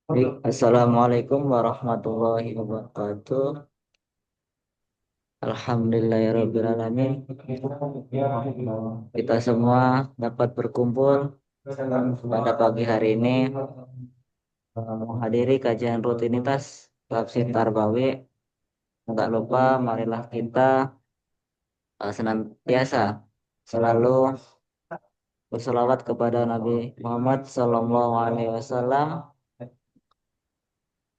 Assalamualaikum warahmatullahi wabarakatuh. Alhamdulillahirrabbilalamin. Kita semua dapat berkumpul pada pagi hari ini menghadiri kajian rutinitas Tafsir Tarbawi. Enggak lupa, marilah kita senantiasa selalu berselawat kepada Nabi Muhammad SAW.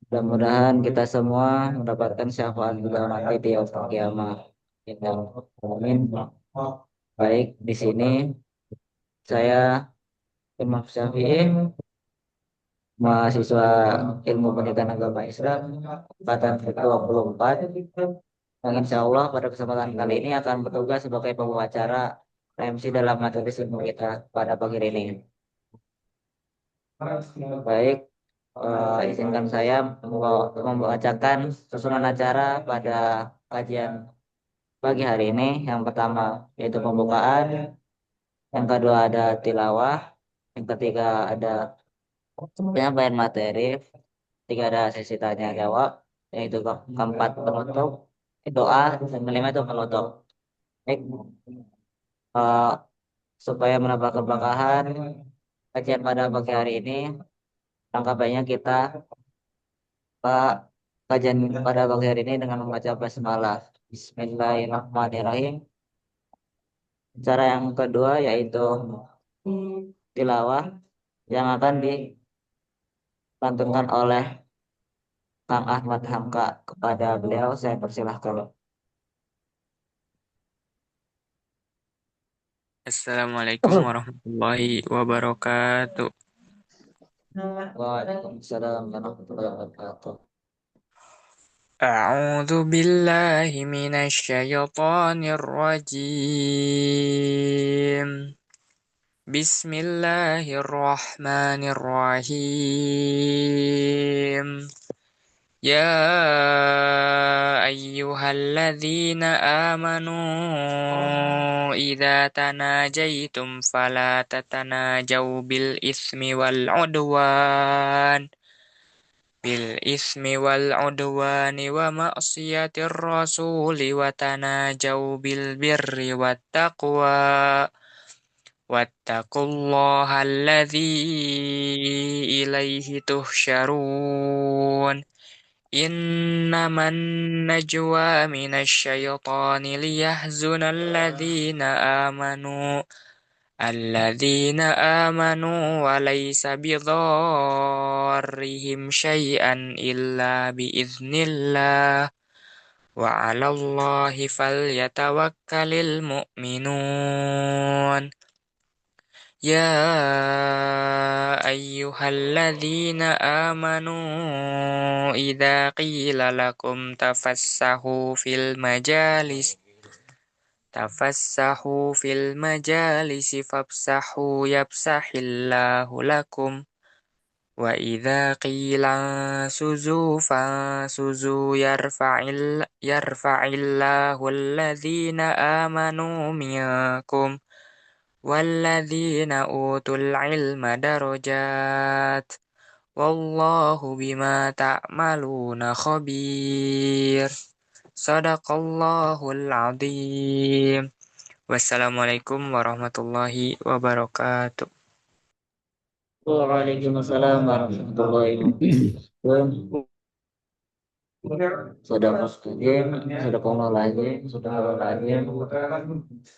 Mudah-mudahan kita semua mendapatkan syafaat beliau nanti di yaumul kiamah. Kita amin. Baik, di sini saya Imam Syafi'i, mahasiswa Ilmu Pendidikan Agama Islam angkatan ke-24, yang insya Allah pada kesempatan kali ini akan bertugas sebagai pembicara MC dalam materi ilmu kita pada pagi ini. Baik, izinkan saya membacakan susunan acara pada kajian pagi hari ini. Yang pertama yaitu pembukaan, yang kedua ada tilawah, yang ketiga ada penyampaian materi, ketiga ada sesi tanya jawab, yaitu keempat penutup, doa, dan kelima itu penutup. Baik, eh, supaya menambah keberkahan kajian pada pagi hari ini, langkah baiknya kita Pak kajian pada pagi hari ini dengan membaca basmalah. Bismillahirrahmanirrahim. Cara yang kedua yaitu tilawah yang akan dilantunkan oleh Kang Ahmad Hamka. Kepada beliau saya persilahkan. Assalamualaikum warahmatullahi wabarakatuh. Waalaikumsalam warahmatullahi wabarakatuh. A'udzu billahi minasy syaithanir rajim. Bismillahirrahmanirrahim. Ya ayyuhalladzina amanu idza tanajaitum fala tatanajaw bil ismi wal udwani wa ma'siyatir rasuli wa tanajaw bil birri wattaqullaha alladzi ilaihi tuhsyarun. Innaman najwa minasyaitani liyahzunal ladzina amanu wa laysa bidarrihim syai'an illa biiznillah wa 'alallahi falyatawakkalul mu'minun. Ya ayyuhalladzina amanu idza qila lakum tafassahu fil majalisi fafsahu yafsahillahu lakum wa idza qila suzu fansuzu yarfa'illahu alladzina amanu minkum walladzina utul ilma darajat wallahu bima ta'maluna khabir. Sadaqallahul azim. Wassalamualaikum warahmatullahi wabarakatuh. Waalaikumsalam warahmatullahi wabarakatuh. Sudah mustajib, sudah pengelola lagi, sudah pengelola lagi.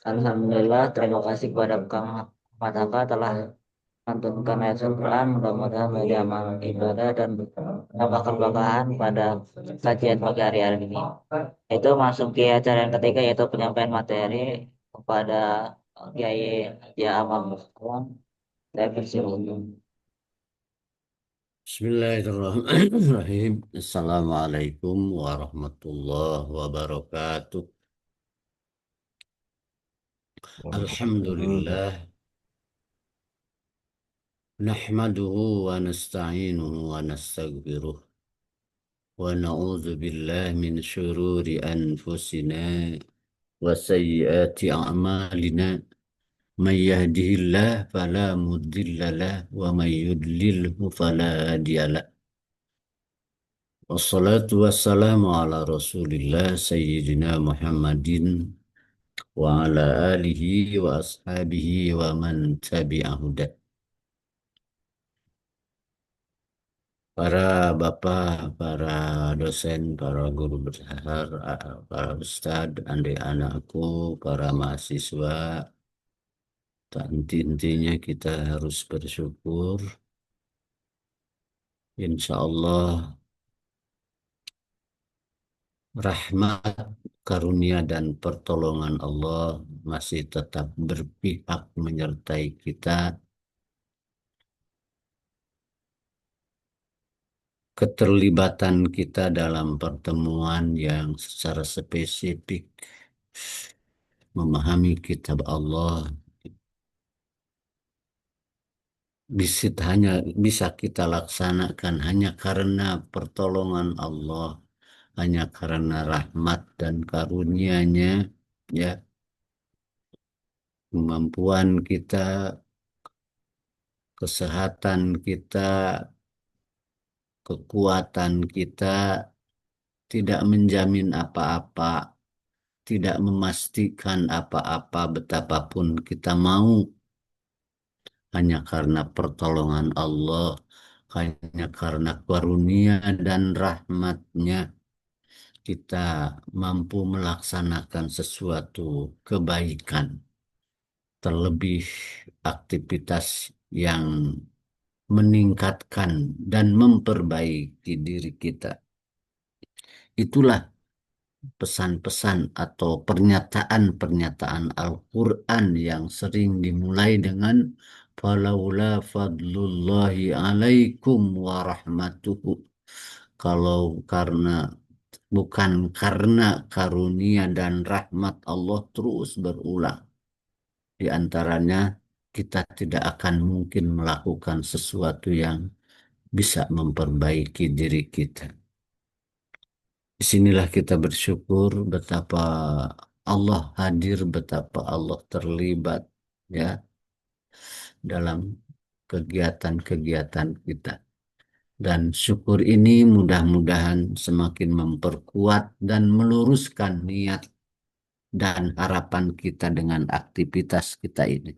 Alhamdulillah, terima kasih kepada Kang Mataka telah melantunkan ayat Al-Quran. Mudah-mudahan menjadi amal ibadah dan menambah keberkahan pada kajian pagi hari ini. Itu masuk ke acara yang ketiga yaitu penyampaian materi kepada Kiai Ya Amal Mustafa. Saya persilakan. Bismillahirrahmanirrahim. Assalamualaikum warahmatullahi wabarakatuh. Alhamdulillah. Nahmaduhu wa nasta'inuhu wa nastaghfiruh. Wa na'udzu billahi min syururi anfusina wa sayyiati a'malina. Man yahdihillah fala mudilla lah wa man yudlilhu fala hadiyalah. Wassalatu wassalamu ala Rasulillah Sayyidina Muhammadin wa ala alihi wa ashabihi wa man tabi'ahuda. Para bapak, para dosen, para guru besar, para ustadz, adik anakku, para mahasiswa, intinya kita harus bersyukur. Insya Allah rahmat, karunia dan pertolongan Allah masih tetap berpihak menyertai kita. Keterlibatan kita dalam pertemuan yang secara spesifik memahami kitab Allah bisa kita laksanakan hanya karena pertolongan Allah, hanya karena rahmat dan karunia-Nya, ya, kemampuan kita, kesehatan kita, kekuatan kita tidak menjamin apa-apa, tidak memastikan apa-apa betapapun kita mau, hanya karena pertolongan Allah, hanya karena karunia dan rahmat-Nya kita mampu melaksanakan sesuatu kebaikan, terlebih aktivitas yang meningkatkan dan memperbaiki diri kita. Itulah pesan-pesan atau pernyataan-pernyataan Al-Quran yang sering dimulai dengan falaula fadlullahi alaikum wa rahmatuhu. Kalau bukan karena karunia dan rahmat Allah, terus berulang. Di antaranya kita tidak akan mungkin melakukan sesuatu yang bisa memperbaiki diri kita. Disinilah kita bersyukur betapa Allah hadir, betapa Allah terlibat, ya, dalam kegiatan-kegiatan kita. Dan syukur ini mudah-mudahan semakin memperkuat dan meluruskan niat dan harapan kita dengan aktivitas kita ini.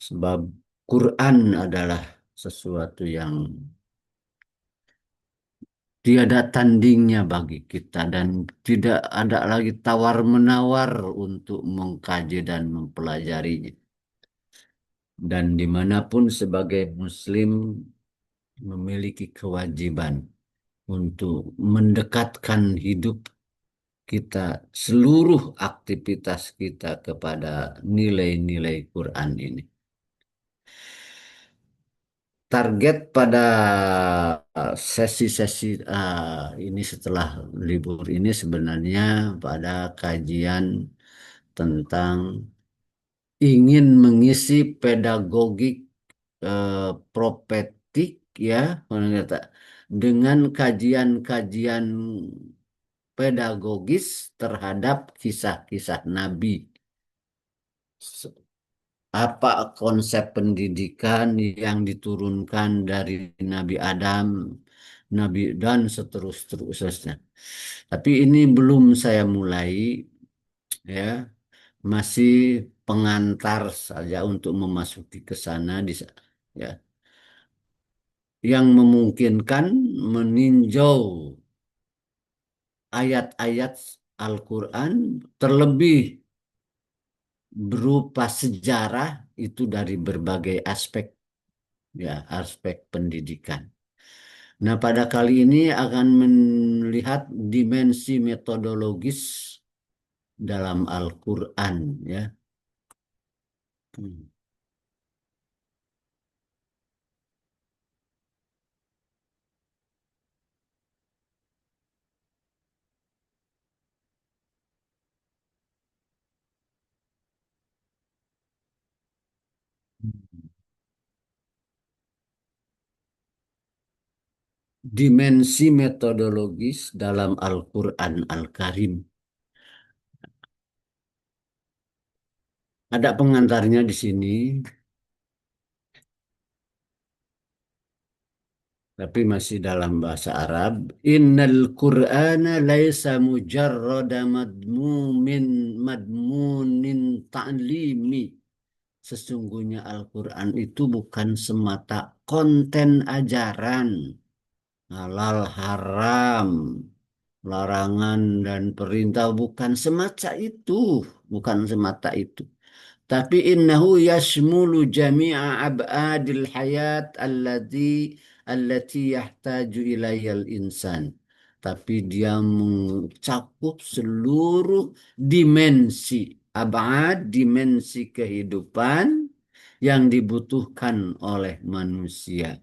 Sebab Quran adalah sesuatu yang tiada tandingnya bagi kita dan tidak ada lagi tawar-menawar untuk mengkaji dan mempelajarinya. Dan dimanapun sebagai Muslim memiliki kewajiban untuk mendekatkan hidup kita, seluruh aktivitas kita kepada nilai-nilai Quran ini. Target pada sesi-sesi ini setelah libur ini sebenarnya pada kajian tentang ingin mengisi pedagogik propetik, ya, dengan kajian-kajian pedagogis terhadap kisah-kisah Nabi. Apa konsep pendidikan yang diturunkan dari Nabi Adam, Nabi dan seterusnya. Tapi ini belum saya mulai, ya, masih pengantar saja untuk memasuki ke sana, ya, yang memungkinkan meninjau ayat-ayat Al-Quran terlebih berupa sejarah itu dari berbagai aspek, ya, aspek pendidikan. Nah, pada kali ini akan melihat dimensi metodologis dalam Al-Quran, ya. Hmm. Dimensi metodologis dalam Al-Quran Al-Karim. Ada pengantarnya di sini. tapi masih dalam bahasa Arab. Innal Qur'ana laisa mujarrada madmunin ta'limi. Sesungguhnya Al-Quran itu bukan semata konten ajaran, halal haram, larangan dan perintah, bukan semata itu, bukan semata itu. Tapi innahu yashmulu jami'a ab'adil hayat allati yahtaju ilayyal insan. Tapi dia mencakup seluruh dimensi, ab'ad, dimensi kehidupan yang dibutuhkan oleh manusia.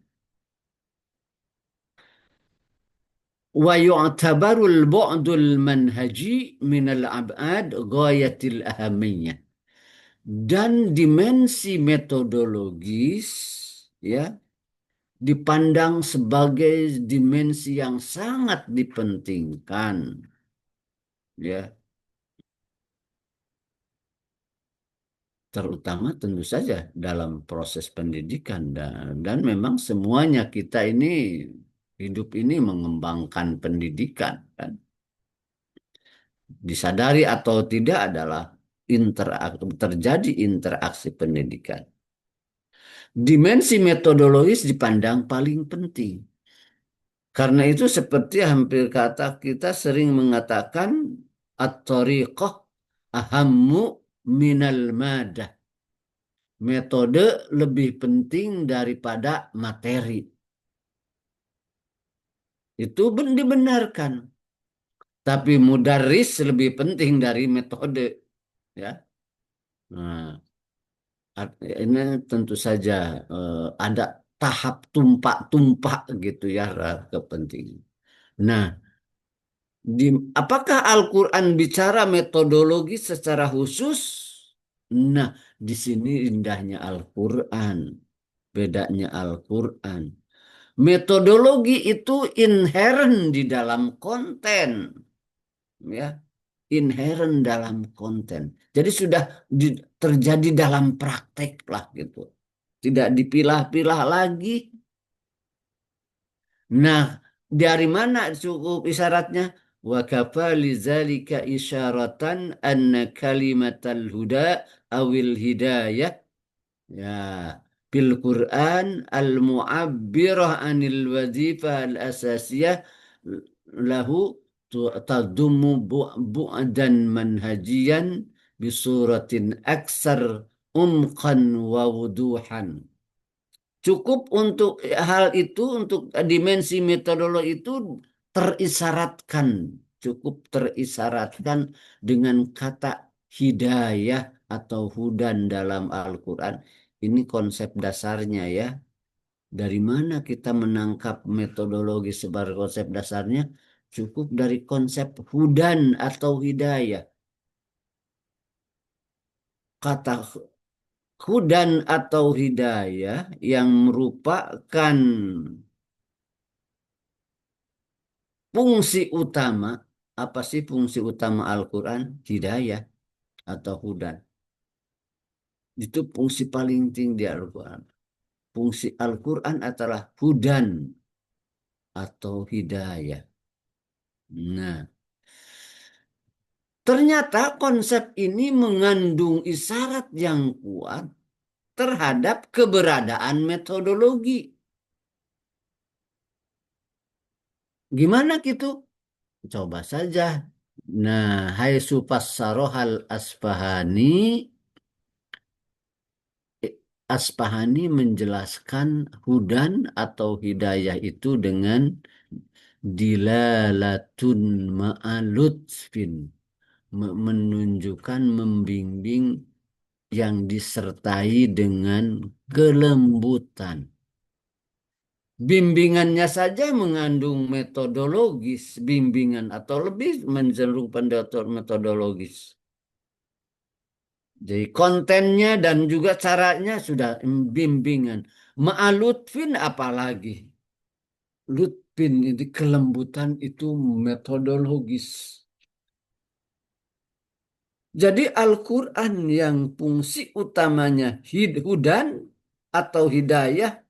Wa yu'tabarul bu'dul manhaji minal ab'ad ghayatil ahamiyah. Dan dimensi metodologis ya dipandang sebagai dimensi yang sangat dipentingkan ya, terutama tentu saja dalam proses pendidikan, dan memang semuanya kita ini hidup ini mengembangkan pendidikan kan, disadari atau tidak adalah terjadi interaksi pendidikan. Dimensi metodologis dipandang paling penting. Karena itu seperti hampir kata kita sering mengatakan at-tariqah ahammu minal madah. Metode lebih penting daripada materi. Itu dibenarkan. Tapi mudarris lebih penting dari metode. Ya. Nah, ini tentu saja ada tahap tumpak-tumpak gitu ya kepentingan. Nah, apakah Al-Quran bicara metodologi secara khusus? Nah, di sini indahnya Al-Quran, bedanya Al-Quran. Metodologi itu inherent di dalam konten, ya, inherent dalam konten. Jadi sudah terjadi dalam praktek lah gitu. Tidak dipilah-pilah lagi. Nah, dari mana cukup isyaratnya? Wa kafa lidzalika isyaratan anna kalimatal huda awil hidayah ya bil Quran al mu'abbirah anil wazifah al asasiyah lahu tadummu bu'dan manhajiyan bisuratin aksar umqan wa wuduhan. Cukup untuk hal itu, untuk dimensi metodologi itu terisaratkan, cukup terisaratkan dengan kata hidayah atau hudan dalam Al-Quran. Ini konsep dasarnya ya. Dari mana kita menangkap metodologi sebagai konsep dasarnya? Cukup dari konsep hudan atau hidayah. Kata hudan atau hidayah yang merupakan fungsi utama. Apa sih fungsi utama Al-Quran? Hidayah atau hudan. Itu fungsi paling tinggi di Al-Quran. Fungsi Al-Quran adalah hudan atau hidayah. Nah, ternyata konsep ini mengandung isyarat yang kuat terhadap keberadaan metodologi. Gimana gitu? Coba saja. Nah, hai Supassarohal Asfahani, Asfahani menjelaskan hudan atau hidayah itu dengan dilalatun ma'alutfin, menunjukkan membimbing yang disertai dengan kelembutan. Bimbingannya saja mengandung metodologis, bimbingan atau lebih mencenderung metodologis. Jadi kontennya dan juga caranya sudah bimbingan. Ma'alutfin apalagi. Lutfin ini kelembutan itu metodologis. Jadi Al-Quran yang fungsi utamanya hudan atau hidayah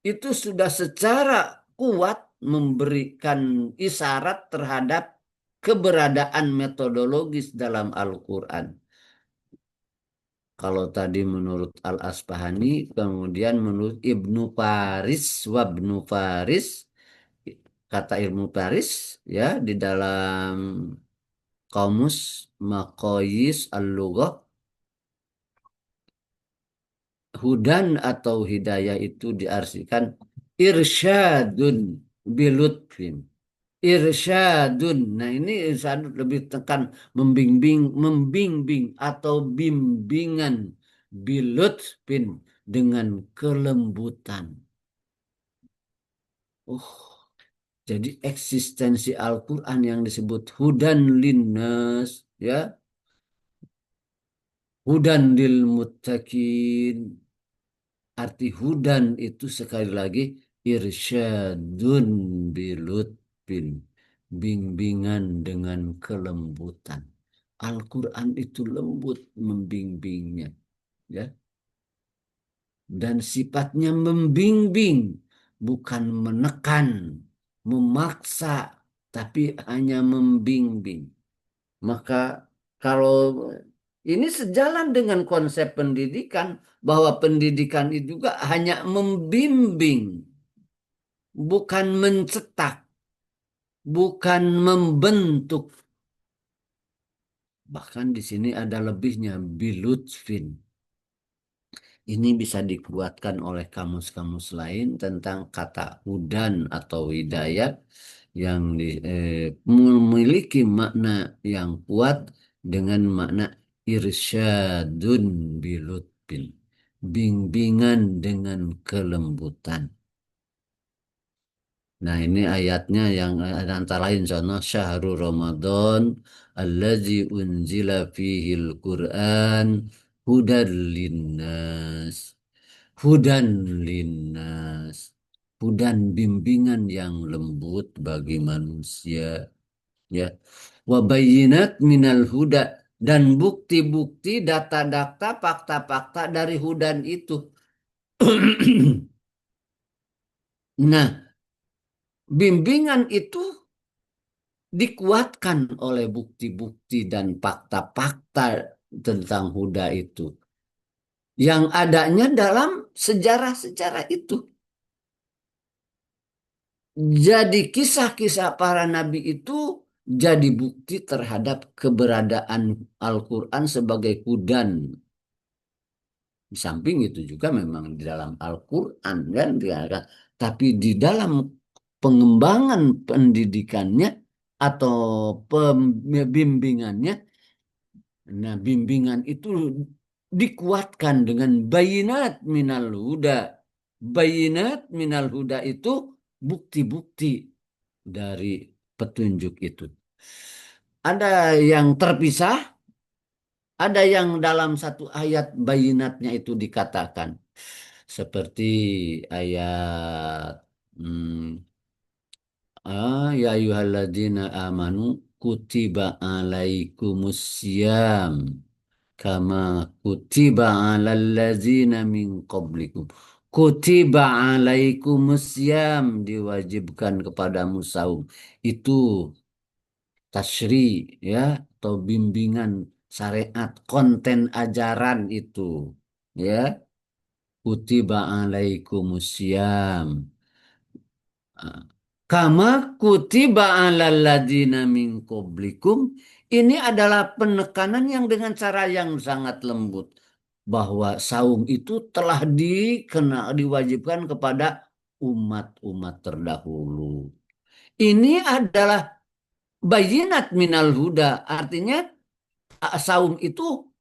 itu sudah secara kuat memberikan isyarat terhadap keberadaan metodologis dalam Al-Quran. Kalau tadi menurut Al-Asbahani, kemudian menurut Ibnu Faris, Wabnu Faris, kata Ibnu Faris ya di dalam Kamus Maqayis Al-Lughah, hudan atau hidayah itu diartikan irsyadun bilutfin. Irsyadun. Nah, ini irsyadun lebih tekan membimbing atau bimbingan bilutfin dengan kelembutan. Oh, jadi eksistensi Al-Quran yang disebut hudan linnas, ya, hudan lil muttaqin. Arti hudan itu sekali lagi irsyadun bilutfin, bimbingan dengan kelembutan. Al-Quran itu lembut membimbingnya, ya, dan sifatnya membimbing, bukan menekan, memaksa, tapi hanya membimbing. Maka kalau ini sejalan dengan konsep pendidikan, bahwa pendidikan itu juga hanya membimbing, bukan mencetak, bukan membentuk. Bahkan di sini ada lebihnya, bilutfin. Ini bisa dikuatkan oleh kamus-kamus lain tentang kata hudan atau hidayat yang memiliki makna yang kuat dengan makna irsyadun bilutfin, bimbingan dengan kelembutan. Nah, ini ayatnya yang antara lain contoh syahrul Ramadan allazi unzila fihil Quran hudan linnas. Hudan linnas. Hudan bimbingan yang lembut bagi manusia, ya. Wa bayyinat minal huda, dan bukti-bukti, data-data, fakta-fakta dari hudan itu. Nah, bimbingan itu dikuatkan oleh bukti-bukti dan fakta-fakta tentang huda itu yang adanya dalam sejarah-sejarah itu. Jadi kisah-kisah para nabi itu jadi bukti terhadap keberadaan Al-Quran sebagai hudan. Di samping itu juga memang di dalam Al-Quran kan, tapi di dalam pengembangan pendidikannya atau pembimbingannya, nah bimbingan itu dikuatkan dengan bayinat minal huda. Bayinat minal huda itu bukti-bukti dari petunjuk itu. Ada yang terpisah, ada yang dalam satu ayat bayinatnya itu dikatakan. Seperti ayat ya ayyuhalladzina amanu kutiba alaikumusiyam kama kutiba alal ladzina min qablikum. Kutiba alaikumusiyam, diwajibkan kepadamu saum. Itu tasyri, ya, atau bimbingan syariat, konten ajaran itu, ya. Kutiba alaikumusiyam. Kama kutiba alal ladzina min qablikum. Ini adalah penekanan yang dengan cara yang sangat lembut, bahwa saum itu telah diwajibkan kepada umat-umat terdahulu. Ini adalah bayinat minal huda, artinya saum itu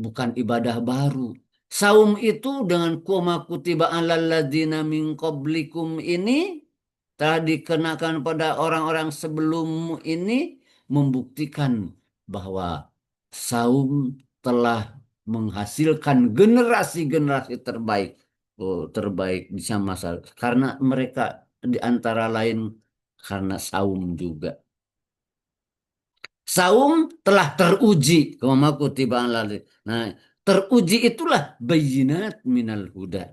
bukan ibadah baru. Saum itu dengan koma kutiba alal ladzina min qablikum ini telah dikenakan pada orang-orang sebelum ini, membuktikan bahwa saum telah menghasilkan generasi-generasi terbaik. Oh, terbaik bisa masa karena mereka di antara lain karena saum juga. Saum telah teruji. Kama kutiba alal. Nah, teruji itulah bayinat minal huda.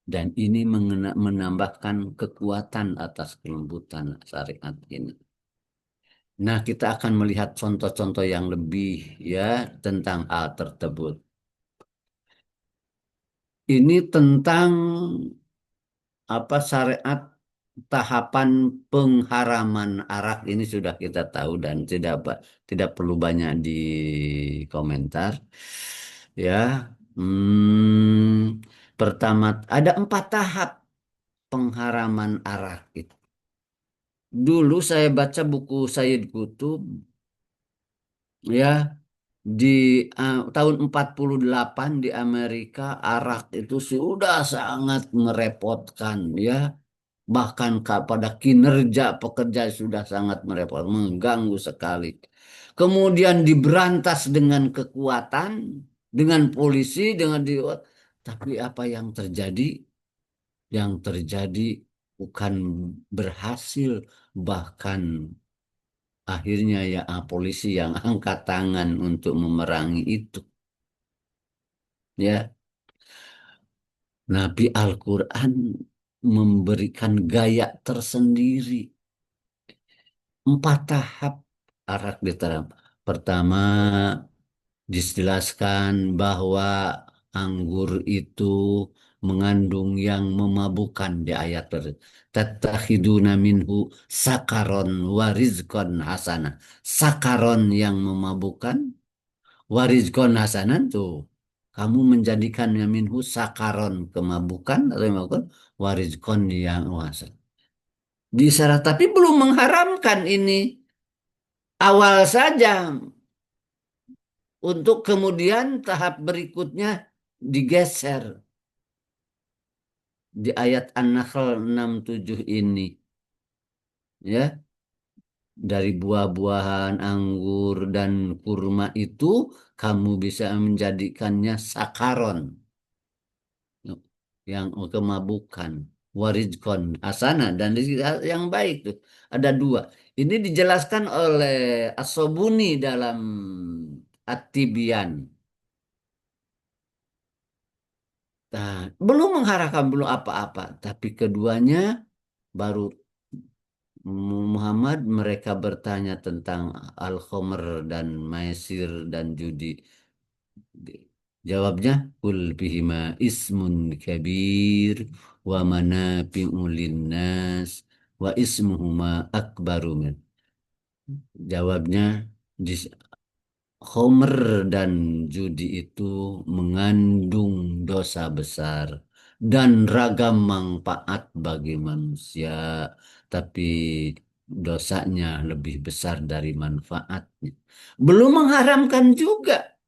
Dan ini menambahkan kekuatan atas kelembutan syariat ini. Nah, kita akan melihat contoh-contoh yang lebih ya tentang hal tersebut. Ini tentang apa syariat tahapan pengharaman arak ini sudah kita tahu dan tidak perlu banyak di komentar. Ya, pertama ada 4 tahap pengharaman arak itu. Dulu saya baca buku Sayyid Qutb ya di tahun 48 di Amerika arak itu sudah sangat merepotkan ya. Bahkan pada kinerja pekerja sudah sangat merepotkan, mengganggu sekali. Kemudian diberantas dengan kekuatan, dengan polisi, dengan di tapi apa yang terjadi? Yang terjadi bukan berhasil, bahkan akhirnya ya polisi yang angkat tangan untuk memerangi itu. Ya, Nabi Al-Quran memberikan gaya tersendiri. 4 tahap arak diterapkan. Pertama, dijelaskan bahwa anggur itu mengandung yang memabukkan di ayat tersebut. Tattakhiduna minhu sakaron warizkon hasanah. Sakaron yang memabukkan, warizkon hasanah tuh. Kamu menjadikannya minhu sakaron kemabukan atau memabukkan, warizkon yang hasanah. Disyarat tapi belum mengharamkan ini. Awal saja untuk kemudian tahap berikutnya digeser di ayat An-Nahl 67 ini ya, dari buah-buahan anggur dan kurma itu kamu bisa menjadikannya sakaron yang kemabukan, warizkon hasanah, dan yang baik tuh ada 2 ini dijelaskan oleh As-Sobuni dalam At-Tibyan. Nah, belum mengharapkan belum apa-apa, tapi keduanya baru Muhammad mereka bertanya tentang al-khamr dan maisir dan judi. Jawabnya kul bihima ismun kabir wa manafi'u linnas wa ismuhuma akbaru min. Jawabnya di Homer dan judi itu mengandung dosa besar dan ragam manfaat bagi manusia, tapi dosanya lebih besar dari manfaatnya. Belum mengharamkan juga,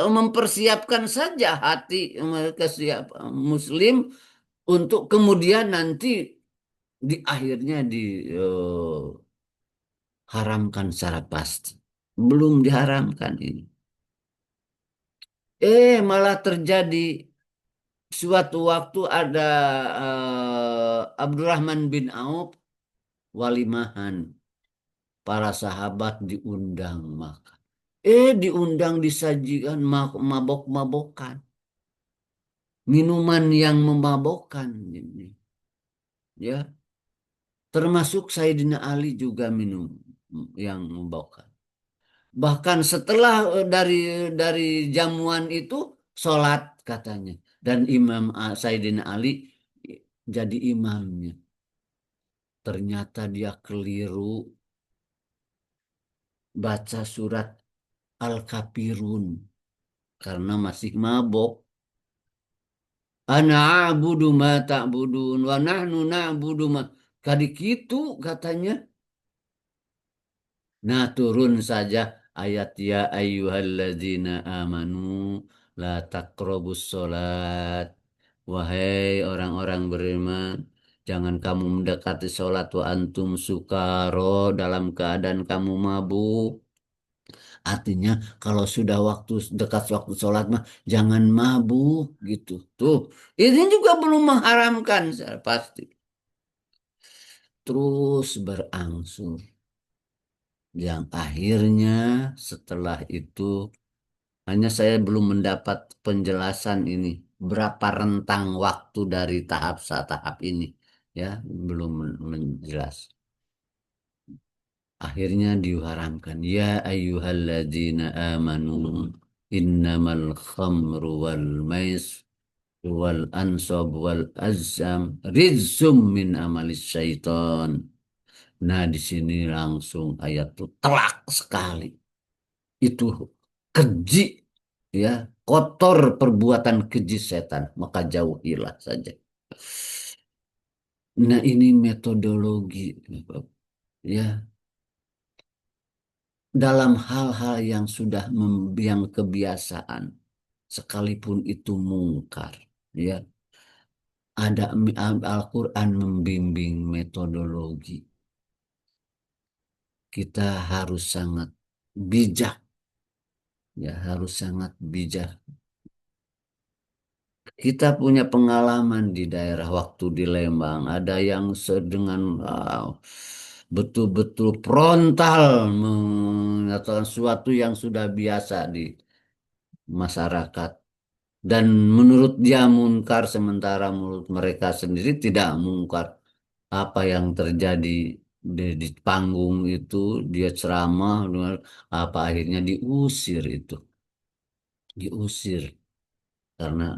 mempersiapkan saja hati mereka siap Muslim untuk kemudian nanti di akhirnya diharamkan secara pasti. Belum diharamkan ini. Malah terjadi suatu waktu ada Abdurrahman bin Auf walimahan. Para sahabat diundang makan. Diundang disajikan mabok-mabokan. Minuman yang memabokkan. Ini. Ya, termasuk Sayyidina Ali juga minum yang memabokkan. Bahkan setelah dari jamuan itu sholat katanya. Dan Imam Sayyidina Ali jadi imamnya. Ternyata dia keliru baca surat Al-Kafirun karena masih mabok. Ana a'budu ma ta'budun wa nahnu na'budu ma. Kadik itu katanya. Nah, turun saja ayat ya ayyuhalladzina amanu la taqrabus sholat. Wahai orang-orang beriman, jangan kamu mendekati sholat wa antum sukaro dalam keadaan kamu mabuk. Artinya kalau sudah dekat waktu sholat mah jangan mabuk gitu. Tuh, ini juga belum mengharamkan secara pasti. Terus berangsur. Yang akhirnya setelah itu hanya saya belum mendapat penjelasan ini. berapa rentang waktu dari tahap ini, ya, belum menjelas. Akhirnya diharamkan, ya ayyuhalladzina amanu innamal khamru wal mais wal ansab wal azam rizum min amalis syaiton. Nah, di sini langsung ayat itu telak sekali. Itu keji, ya, kotor perbuatan keji setan, maka jauhilah saja. Nah, ini metodologi, ya, dalam hal-hal yang sudah yang kebiasaan, sekalipun itu mungkar, ya, ada Al-Quran membimbing metodologi. Kita harus sangat bijak, ya, harus sangat bijak. Kita punya pengalaman di daerah waktu di Lembang, ada yang dengan betul-betul frontal menyatakan sesuatu yang sudah biasa di masyarakat. Dan menurut dia mungkar, sementara menurut mereka sendiri tidak mungkar. Apa yang terjadi di panggung itu, dia ceramah, apa akhirnya diusir itu. Diusir karena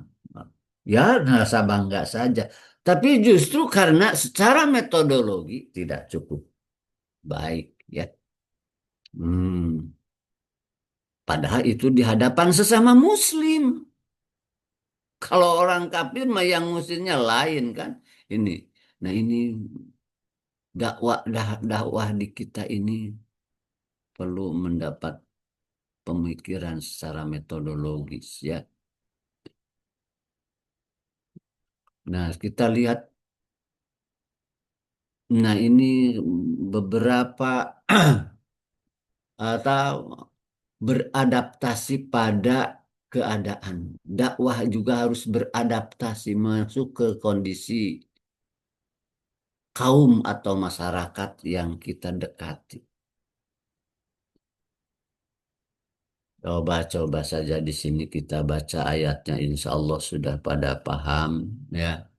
ya rasa bangga saja. Tapi justru karena secara metodologi tidak cukup baik, ya. Hmm. Padahal itu di hadapan sesama muslim. Kalau orang kafir mah yang muslimnya lain kan. Ini. Nah, ini dakwah di kita ini perlu mendapat pemikiran secara metodologis, ya. Nah, kita lihat, nah ini beberapa atau beradaptasi pada keadaan. Dakwah juga harus beradaptasi masuk ke kondisi kaum atau masyarakat yang kita dekati. Coba-coba saja di sini kita baca ayatnya, insya Allah sudah pada paham, ya.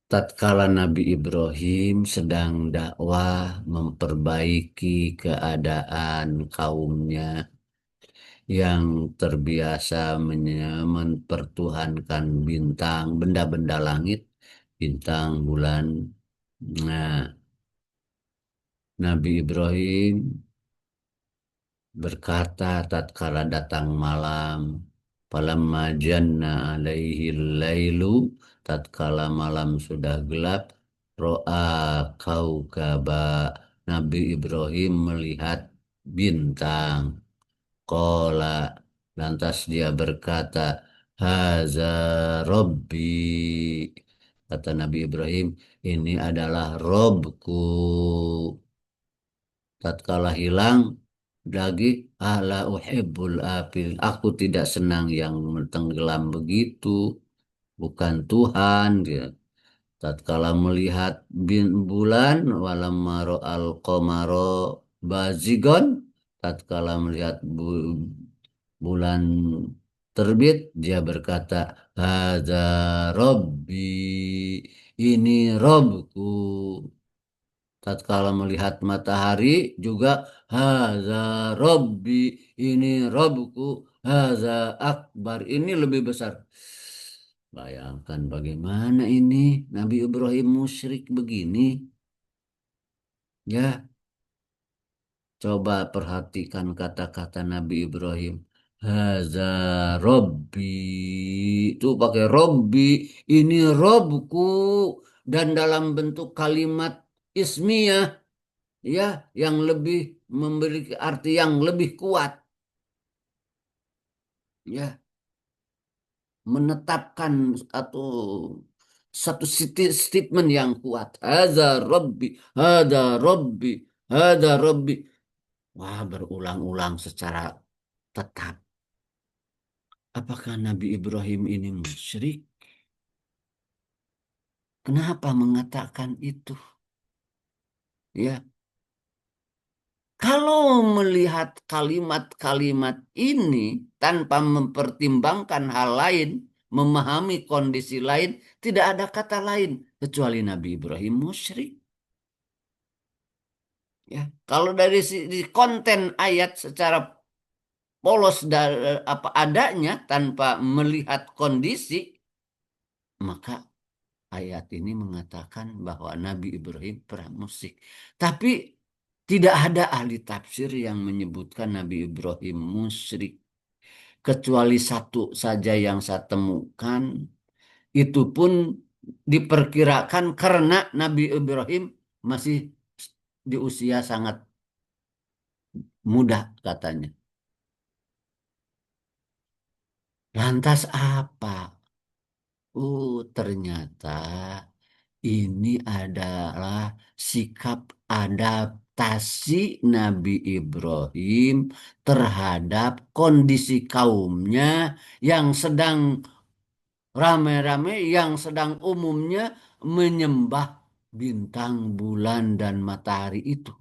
Tatkala Nabi Ibrahim sedang dakwah memperbaiki keadaan kaumnya yang terbiasa mempertuhankan bintang, benda-benda langit, bintang, bulan. Nah, Nabi Ibrahim berkata tatkala datang malam, falamma janna alaihi lailu, tatkala malam sudah gelap, ro'a kaukaba, Nabi Ibrahim melihat bintang. Qala, lantas dia berkata, haza Robbi. Kata Nabi Ibrahim, ini adalah Robku. Tatkala hilang lagi, ala uhibbul afil. Aku tidak senang yang tenggelam begitu. Bukan Tuhan, dia. Tatkala melihat bulan, walamma al qamaro bazigon, tatkala melihat bulan terbit, dia berkata, hadza Robbi, ini Robku. Tatkala melihat matahari juga, hadza Robbi, ini Robku, hadza akbar, ini lebih besar. Bayangkan bagaimana ini Nabi Ibrahim musyrik begini. Ya, coba perhatikan kata-kata Nabi Ibrahim. Haza Robbi. Itu pakai Robbi. Ini Robku. Dan dalam bentuk kalimat ismiyah. Ya, yang lebih memberi arti yang lebih kuat. Ya, menetapkan atau satu statement yang kuat. Hadza Rabbi, hadza Rabbi, hadza Rabbi. Wah, berulang-ulang secara tetap. Apakah Nabi Ibrahim ini musyrik? Kenapa mengatakan itu? Ya, Kalau melihat kalimat-kalimat ini tanpa mempertimbangkan hal lain, memahami kondisi lain, tidak ada kata lain kecuali Nabi Ibrahim musyrik. Ya, kalau dari konten ayat secara polos dari apa adanya tanpa melihat kondisi, maka ayat ini mengatakan bahwa Nabi Ibrahim pernah musyrik. Tapi tidak ada ahli tafsir yang menyebutkan Nabi Ibrahim musyrik. Kecuali satu saja yang saya temukan, itu pun diperkirakan karena Nabi Ibrahim masih di usia sangat muda katanya. Lantas apa? Ternyata ini adalah sikap adaptasi Nabi Ibrahim terhadap kondisi kaumnya yang sedang rame-rame, yang sedang umumnya menyembah bintang, bulan, dan matahari itu.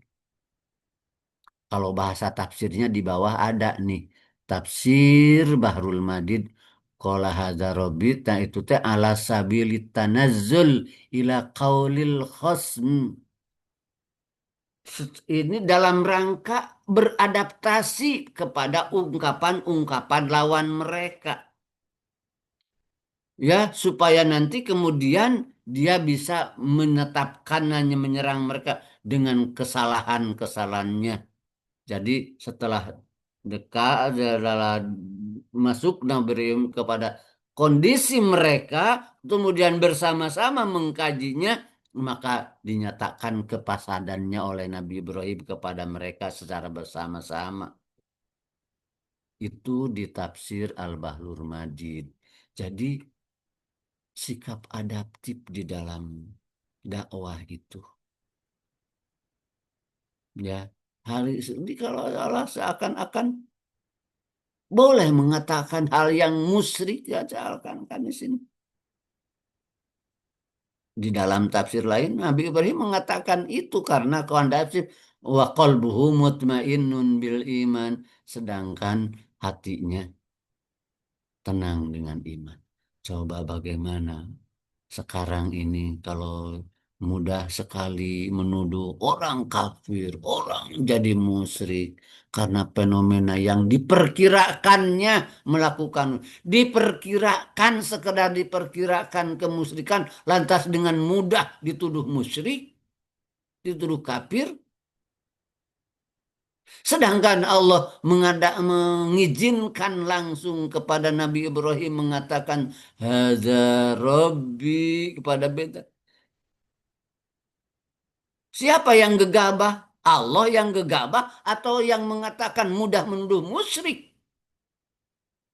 Kalau bahasa tafsirnya di bawah ada nih. Tafsir Bahrul Madid. Qala hadza rabbi, nah itu teh ala sabilit tanazzul ila qaulil khasm. Ini dalam rangka beradaptasi kepada ungkapan-ungkapan lawan mereka. Ya, supaya nanti kemudian dia bisa menetapkan hanya menyerang mereka dengan kesalahan-kesalahannya. Jadi setelah dekat adalah masuk Nabi kepada kondisi mereka, kemudian bersama-sama mengkajinya, maka dinyatakan kepasadannya oleh Nabi Ibrahim kepada mereka secara bersama-sama. Itu di tafsir Al-Bahlur Madid. Jadi sikap adaptif di dalam dakwah itu, ya, hal ini kalau Allah seakan-akan boleh mengatakan hal yang musyrik, ya seakan-akan di sini. Di dalam tafsir lain Nabi Ibrahim mengatakan itu karena kondisi wa qalbuhu mutmainnun bil iman, sedangkan hatinya tenang dengan iman. Coba bagaimana sekarang ini kalau mudah sekali menuduh orang kafir, orang jadi musyrik karena fenomena yang diperkirakannya melakukan, diperkirakan sekedar diperkirakan kemusyrikan, lantas dengan mudah dituduh musyrik, dituduh kafir. Sedangkan Allah mengizinkan langsung kepada Nabi Ibrahim mengatakan hadza Rabbi kepada beta. Siapa yang gegabah? Allah yang gegabah atau yang mengatakan mudah menuduh musyrik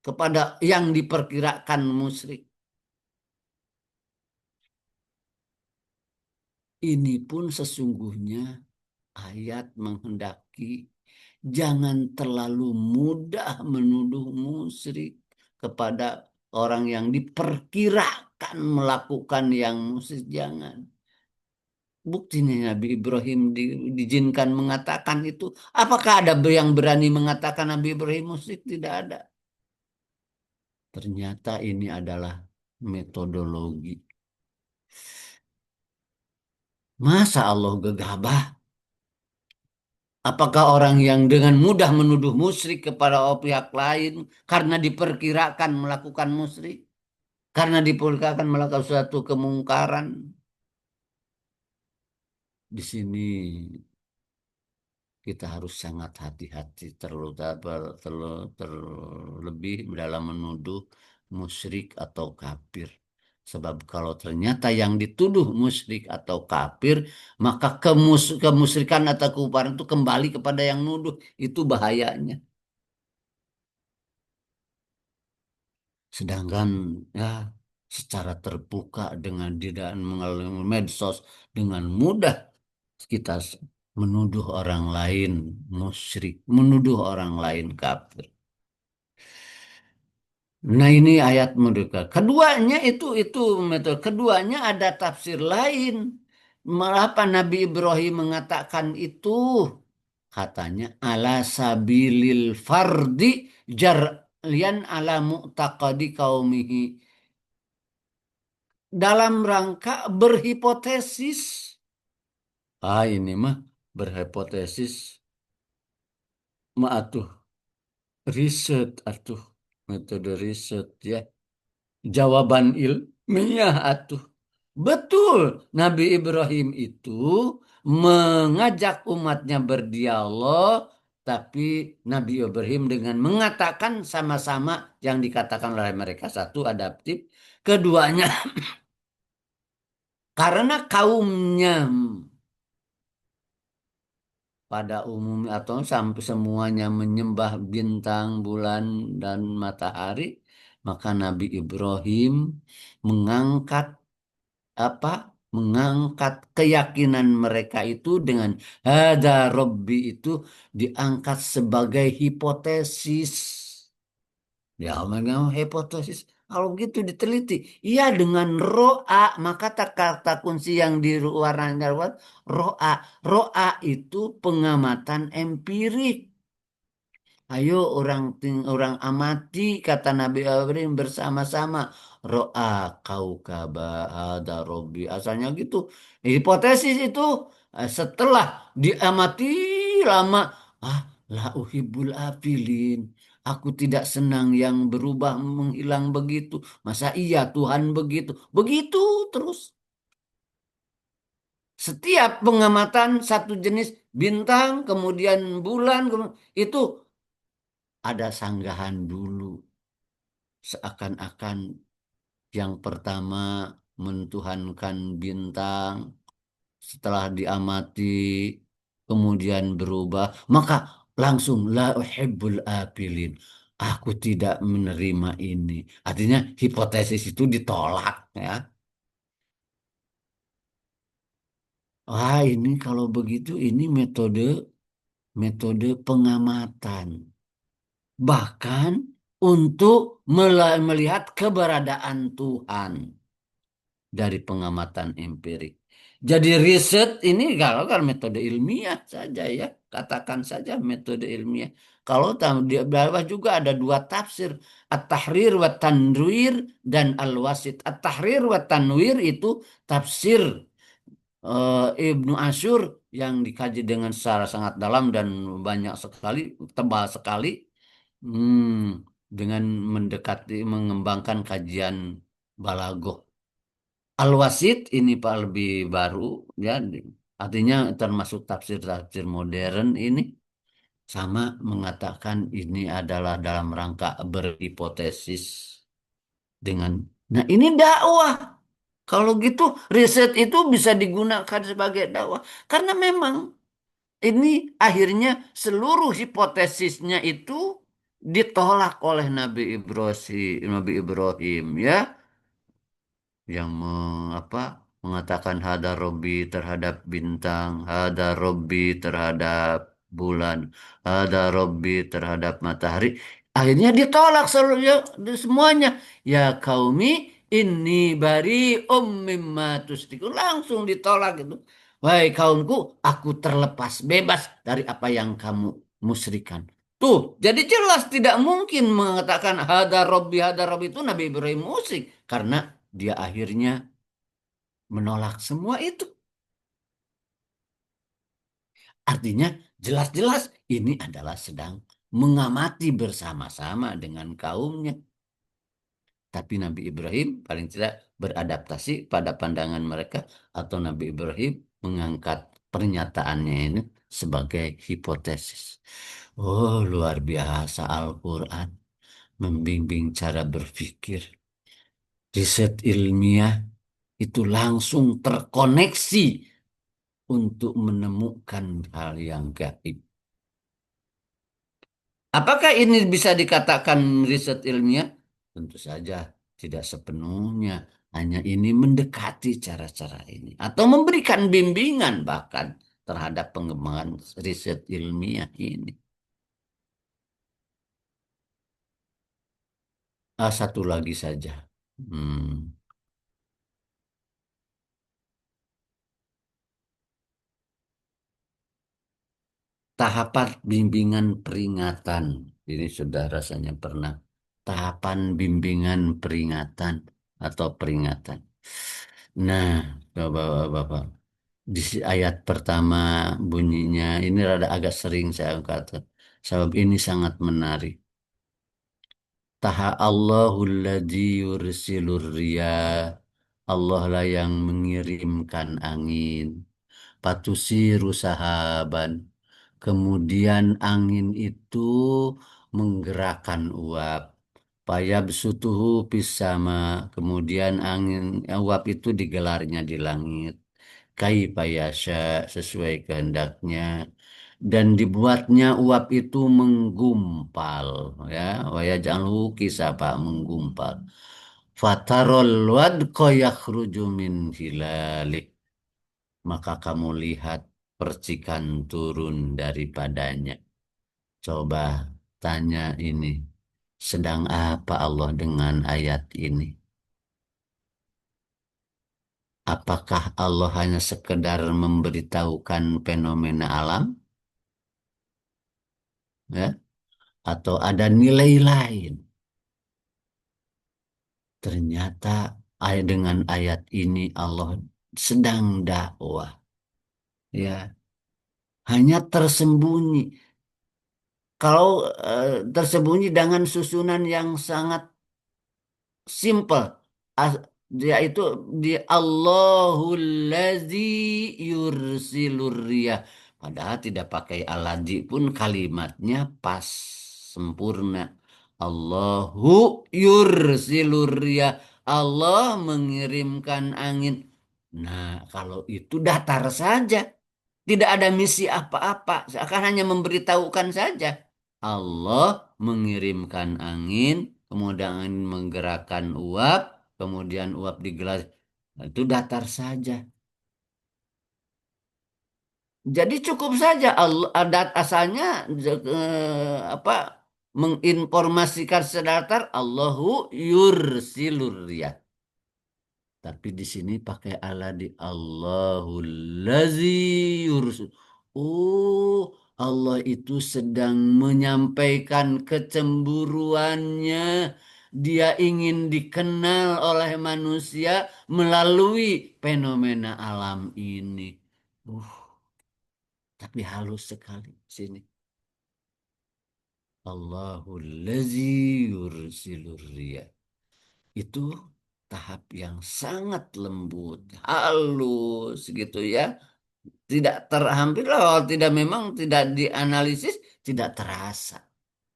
kepada yang diperkirakan musyrik? Ini pun sesungguhnya ayat menghendaki jangan terlalu mudah menuduh musyrik kepada orang yang diperkirakan melakukan yang musyrik. Jangan. Buktinya Nabi Ibrahim diizinkan mengatakan itu. Apakah ada yang berani mengatakan Nabi Ibrahim musyrik? Tidak ada. Ternyata ini adalah metodologi. Masa Allah gegabah? Apakah orang yang dengan mudah menuduh musyrik kepada pihak lain karena diperkirakan melakukan musyrik? Karena diperkirakan melakukan suatu kemungkaran? Di sini kita harus sangat hati-hati terlebih dalam menuduh musyrik atau kafir. Sebab kalau ternyata yang dituduh musyrik atau kafir, maka kemusyrikan atau kekufaran itu kembali kepada yang nuduh. Itu bahayanya. Sedangkan ya secara terbuka dengan tidak melalui medsos dengan mudah kita menuduh orang lain musyrik, menuduh orang lain kafir. Nah ini ayat mereka. Keduanya itu metode. Keduanya ada tafsir lain. Mengapa Nabi Ibrahim mengatakan itu? katanya ala sabilil fardi jarlian ala mu'taqadi kaumihi, dalam rangka berhipotesis. Ini mah berhipotesis mah atuh riset atuh, metode riset ya, jawaban ilmiah atuh. Betul, Nabi Ibrahim itu mengajak umatnya berdialog, tapi Nabi Ibrahim dengan mengatakan sama-sama yang dikatakan oleh mereka, satu adaptif, keduanya karena kaumnya pada umumnya atau sampai semuanya menyembah bintang, bulan, dan matahari, maka Nabi Ibrahim mengangkat apa? Mengangkat keyakinan mereka itu dengan hada Robbi itu diangkat sebagai hipotesis. Ya, memang hipotesis. Kalau gitu diteliti, iya dengan roa, maka kata kunci yang di warnanya roa. Roa itu pengamatan empirik. Ayo orang amati, kata Nabi Ibrahim bersama-sama. Ro'a kaukaba ada Robi. Asalnya gitu. Hipotesis itu setelah diamati lama, ah la uhibbul afilin. Aku tidak senang yang berubah menghilang begitu. Masa iya Tuhan begitu? Begitu terus. Setiap pengamatan satu jenis bintang, kemudian bulan, itu ada sanggahan dulu, seakan-akan yang pertama mentuhankan bintang, setelah diamati kemudian berubah, maka langsung la uhibbul apilin, aku tidak menerima ini, artinya hipotesis itu ditolak ya. Ini kalau begitu ini metode metode pengamatan, bahkan untuk melihat keberadaan Tuhan dari pengamatan empirik. Jadi riset ini kalau kan metode ilmiah saja ya, katakan saja metode ilmiah. Kalau di bawah juga ada dua tafsir, At-Tahrir wa Tanwir dan Al-Wasit. At-Tahrir wa Tanwir itu tafsir Ibnu Asyur yang dikaji dengan secara sangat dalam dan banyak sekali, tebal sekali, dengan mendekati mengembangkan kajian balagoh. Al-Wasit ini Pak lebih baru ya, artinya termasuk tafsir-tafsir modern ini, sama mengatakan ini adalah dalam rangka berhipotesis dengan, nah ini dakwah. Kalau gitu riset itu bisa digunakan sebagai dakwah karena memang ini akhirnya seluruh hipotesisnya itu ditolak oleh Nabi Ibrahim ya, yang mengatakan hada Robbi terhadap bintang, hada Robbi terhadap bulan, hada Robbi terhadap matahari. Akhirnya ditolak seluruhnya, semuanya. Ya kaumi ini bari mimma tusyrikun, langsung ditolak itu. Wahai kaumku, aku terlepas bebas dari apa yang kamu musyrikan. Tuh, jadi jelas tidak mungkin mengatakan hada Robbi itu Nabi Ibrahim musyrik karena dia akhirnya menolak semua itu. Artinya jelas-jelas ini adalah sedang mengamati bersama-sama dengan kaumnya. Tapi Nabi Ibrahim paling tidak beradaptasi pada pandangan mereka, atau Nabi Ibrahim mengangkat pernyataannya ini sebagai hipotesis. Oh, luar biasa Al-Quran membimbing cara berpikir. Riset ilmiah itu langsung terkoneksi untuk menemukan hal yang gaib. Apakah ini bisa dikatakan riset ilmiah? Tentu saja tidak sepenuhnya. Hanya ini mendekati cara-cara ini. Atau memberikan bimbingan bahkan terhadap pengembangan riset ilmiah ini. Satu lagi saja. Hmm. tahapan bimbingan peringatan. Ini sudah rasanya pernah. Tahapan bimbingan peringatan atau peringatan. Nah, Bapak-bapak, di ayat pertama bunyinya ini rada agak sering saya kata. Sebab ini sangat menarik. Taha Allahul ladzi yursilur riyah. Allah lah yang mengirimkan angin. Patusiru sahaban. Kemudian angin itu menggerakkan uap. Payabsutuhu pisama. Kemudian angin uap itu digelarnya di langit. Kaifa yasha sesuai kehendaknya. Dan dibuatnya uap itu menggumpal, ya, waya jangan kisah pak menggumpal. Fatarol wadqa yakhruju min hilalik, maka kamu lihat percikan turun daripadanya. Coba tanya ini, sedang apa Allah dengan ayat ini? Apakah Allah hanya sekedar memberitahukan fenomena alam, ya, atau ada nilai lain? Ternyata dengan ayat ini Allah sedang dakwah, ya, hanya tersembunyi. Kalau tersembunyi dengan susunan yang sangat simple. Dia itu di Allahul ladzi yursilur riyah. Padahal tidak pakai aladzi pun kalimatnya pas sempurna. Allahu yursilur riyah. Allah mengirimkan angin. Nah, kalau itu datar saja. Tidak ada misi apa-apa. Seakan hanya memberitahukan saja. Allah mengirimkan angin, kemudian angin menggerakkan uap, kemudian uap digelas. Nah, itu datar saja. Jadi cukup saja Allah adat asalnya apa menginformasikan sedatar Allahu yursilur riyah. Tapi di sini pakai ala di Allahul lazi yursil. Oh, Allah itu sedang menyampaikan kecemburuannya. Dia ingin dikenal oleh manusia melalui fenomena alam ini. Uh, tapi halus sekali sini. Allahul lazi yursilur riyah. Itu tahap yang sangat lembut, halus gitu ya. Tidak terhampir kalau tidak memang tidak dianalisis tidak terasa.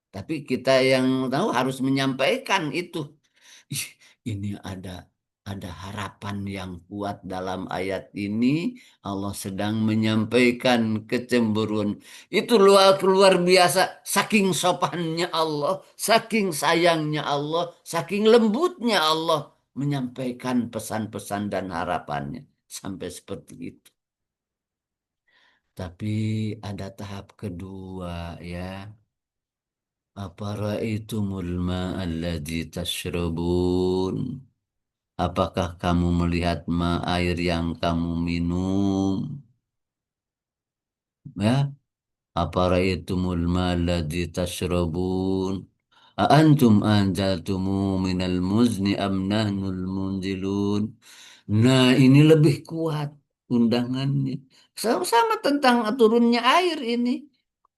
Tapi kita yang tahu harus menyampaikan itu. Ih, ini ada harapan yang kuat dalam ayat ini. Allah sedang menyampaikan kecemburuan. Itu luar luar biasa. Saking sopannya Allah, saking sayangnya Allah, saking lembutnya Allah menyampaikan pesan-pesan dan harapannya sampai seperti itu. Tapi ada tahap kedua ya. Afara'aitumul ma'alladzi tashrabun. Apakah kamu melihat air yang kamu minum? Ya, afara'aitumul ma'alladzi tashrabun. Aantum anzaltumu minal muzni am nahnul munzilun. Nah, ini lebih kuat undangannya. Sama-sama tentang turunnya air ini.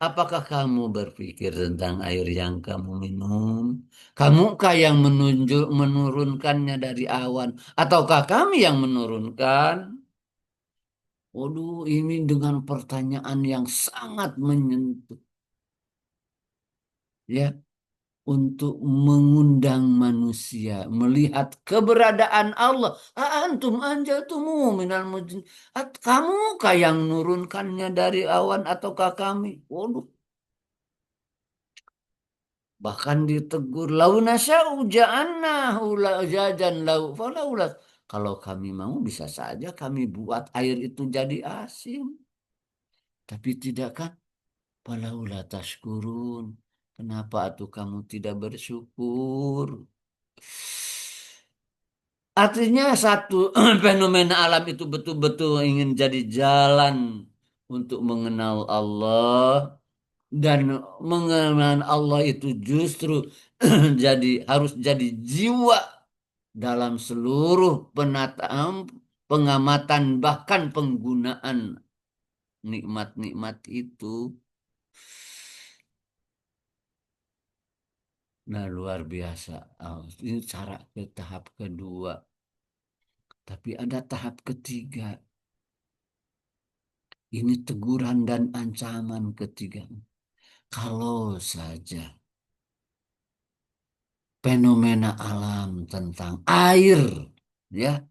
Apakah kamu berpikir tentang air yang kamu minum? Kamukah yang menurunkannya dari awan? Ataukah kami yang menurunkan? Waduh, ini dengan pertanyaan yang sangat menyentuh. Ya, untuk mengundang manusia melihat keberadaan Allah. Antum anjaltumu minal mujin. Kamukah yang menurunkannya dari awan ataukah kami? Waduh, bahkan ditegur lau nasya'u ja'annahu jajan lau falaulas. Kalau kami mau bisa saja kami buat air itu jadi asin. Tapi tidak kan? Falaula tashkurun. Kenapa atuh kamu tidak bersyukur? Artinya satu fenomena alam itu betul-betul ingin jadi jalan untuk mengenal Allah, dan mengenal Allah itu justru jadi harus jadi jiwa dalam seluruh penataan, pengamatan, bahkan penggunaan nikmat-nikmat itu. Nah, luar biasa. Ini cara ke tahap kedua. Tapi ada tahap ketiga. Ini teguran dan ancaman ketiga. Kalau saja fenomena alam tentang air, ya,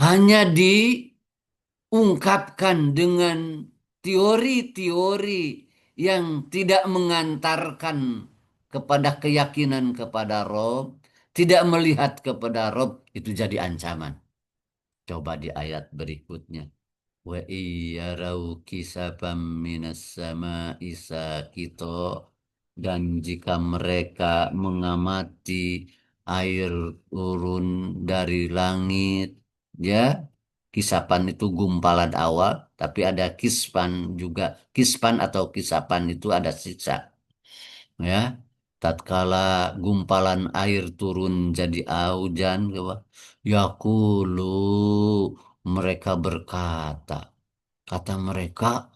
hanya diungkapkan dengan teori-teori yang tidak mengantarkan kepada keyakinan kepada Rob, tidak melihat kepada Rob, itu jadi ancaman. Coba di ayat berikutnya. Wa iyarau kisafam minas sama'i sakito, dan jika mereka mengamati air turun dari langit, ya, kisapan itu gumpalan awal, tapi ada kispan juga. Kispan atau kisapan itu ada sisa, ya. Tatkala gumpalan air turun jadi hujan, yaqulu, mereka berkata, kata mereka,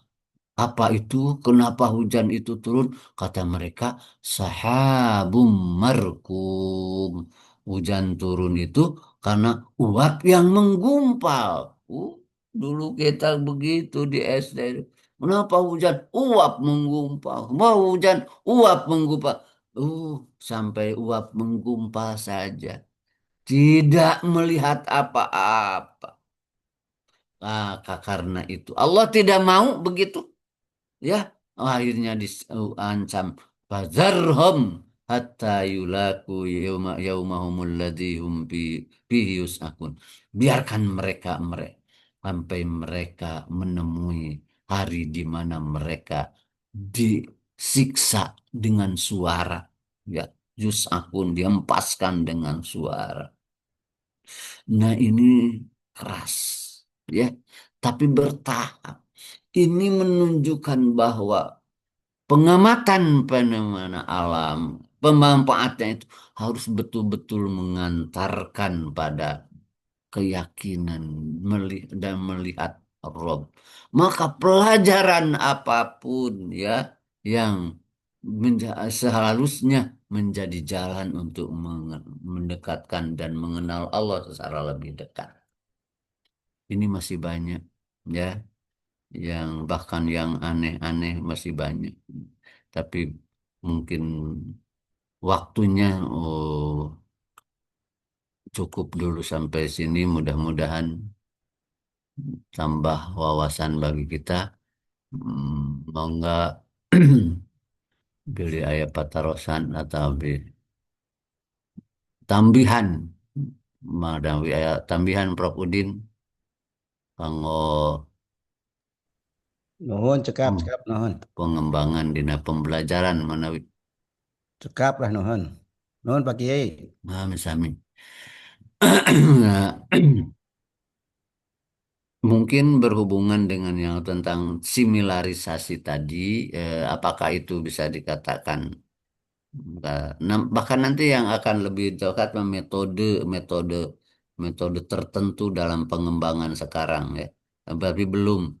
apa itu? Kenapa hujan itu turun? Kata mereka, sahabum markum. Hujan turun itu karena uap yang menggumpal. Dulu kita begitu di SD. Kenapa hujan? Uap menggumpal. Mau hujan, uap menggumpal. Sampai uap menggumpal saja. Tidak melihat apa-apa. Karena itu Allah tidak mau begitu, ya, akhirnya diancam, fazarhum hatta yulaku yaumahumul ladzi hum fihi yus'akun. Biarkan mereka sampai mereka menemui hari di mana mereka disiksa dengan suara, ya, yus'akun, dihempaskan dengan suara. Nah, ini keras, ya, tapi bertahap. Ini menunjukkan bahwa pengamatan fenomena alam, pemanfaatnya itu harus betul-betul mengantarkan pada keyakinan dan melihat Rob. Maka pelajaran apapun, ya, yang seharusnya menjadi jalan untuk mendekatkan dan mengenal Allah secara lebih dekat. Ini masih banyak, ya, yang bahkan yang aneh-aneh masih banyak. Tapi mungkin waktunya cukup dulu sampai sini. Mudah-mudahan tambah wawasan bagi kita. Mau nggak beli ayat patarosan atau beli tambihan, madawi ayat tambihan Prof Udin kanggo Nuhun cekap hmm, cekap nuhun. pengembangan dina pembelajaran manawi. Cekap lah nuhun. Nuhun Pak Kiai. Sami. Nah, mungkin berhubungan dengan yang tentang similarisasi tadi, apakah itu bisa dikatakan, bahkan nanti yang akan lebih dekat metode metode metode tertentu dalam pengembangan sekarang, ya, tapi belum,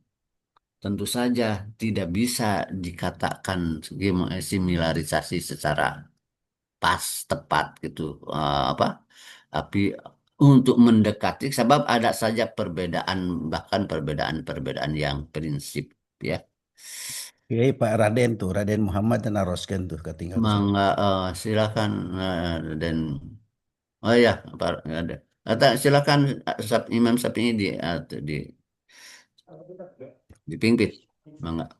tentu saja tidak bisa dikatakan similarisasi secara pas tepat gitu. Apa, tapi untuk mendekati, sebab ada saja perbedaan, bahkan perbedaan-perbedaan yang prinsip, ya. Kiai Pak Raden tuh, Raden Muhammad dan Aroskan tuh ketinggal saya. Mangga, silakan, dan oh ya, Pak, ada. Silakan, Imam Syafi'i dipimpin, mangga.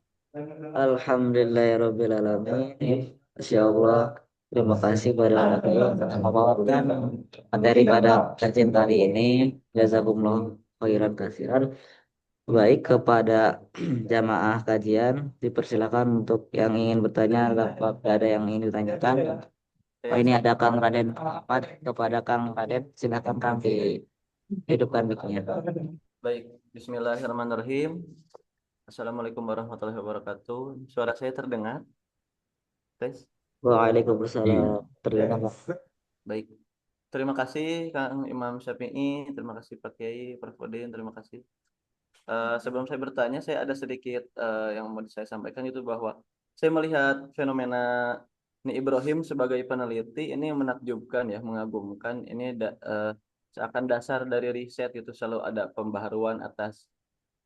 Alhamdulillahirrahmanirrahim. Masya Allah. Terima kasih pada anak yang telah membawakan materi pada kajian kali ini. Jazakumullah khairan kasiran. Baik, kepada jamaah kajian, dipersilakan untuk yang ingin bertanya, apabila ada yang ingin ditanyakan. Oh, ini ada Kang Raden Ahmad. Kepada Kang Raden, silakan Kang dihidupkan mic-nya. Baik, Bismillahirrahmanirrahim. Assalamualaikum warahmatullahi wabarakatuh. Suara saya terdengar? Tes. Waalaikumsalam. Iya. Terdengar, Pak. Baik. Terima kasih Kang Imam Syafi'i, terima kasih Pak Kiai, Prof. Udin, terima kasih. Sebelum saya bertanya, saya ada sedikit yang mau saya sampaikan itu bahwa saya melihat fenomena Ni Ibrahim sebagai peneliti ini menakjubkan ya, mengagumkan. Ini seakan dasar dari riset itu selalu ada pembaharuan atas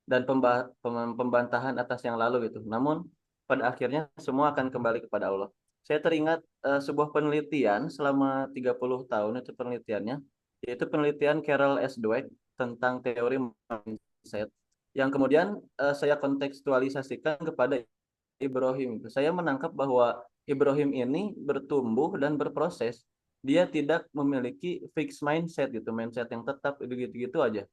dan pembantahan atas yang lalu gitu. Namun pada akhirnya semua akan kembali kepada Allah. Saya teringat sebuah penelitian selama 30 tahun itu penelitiannya, yaitu penelitian Carol S. Dweck tentang teori mindset yang kemudian saya kontekstualisasikan kepada Ibrahim. Saya menangkap bahwa Ibrahim ini bertumbuh dan berproses. Dia tidak memiliki fixed mindset gitu, mindset yang tetap gitu-gitu aja,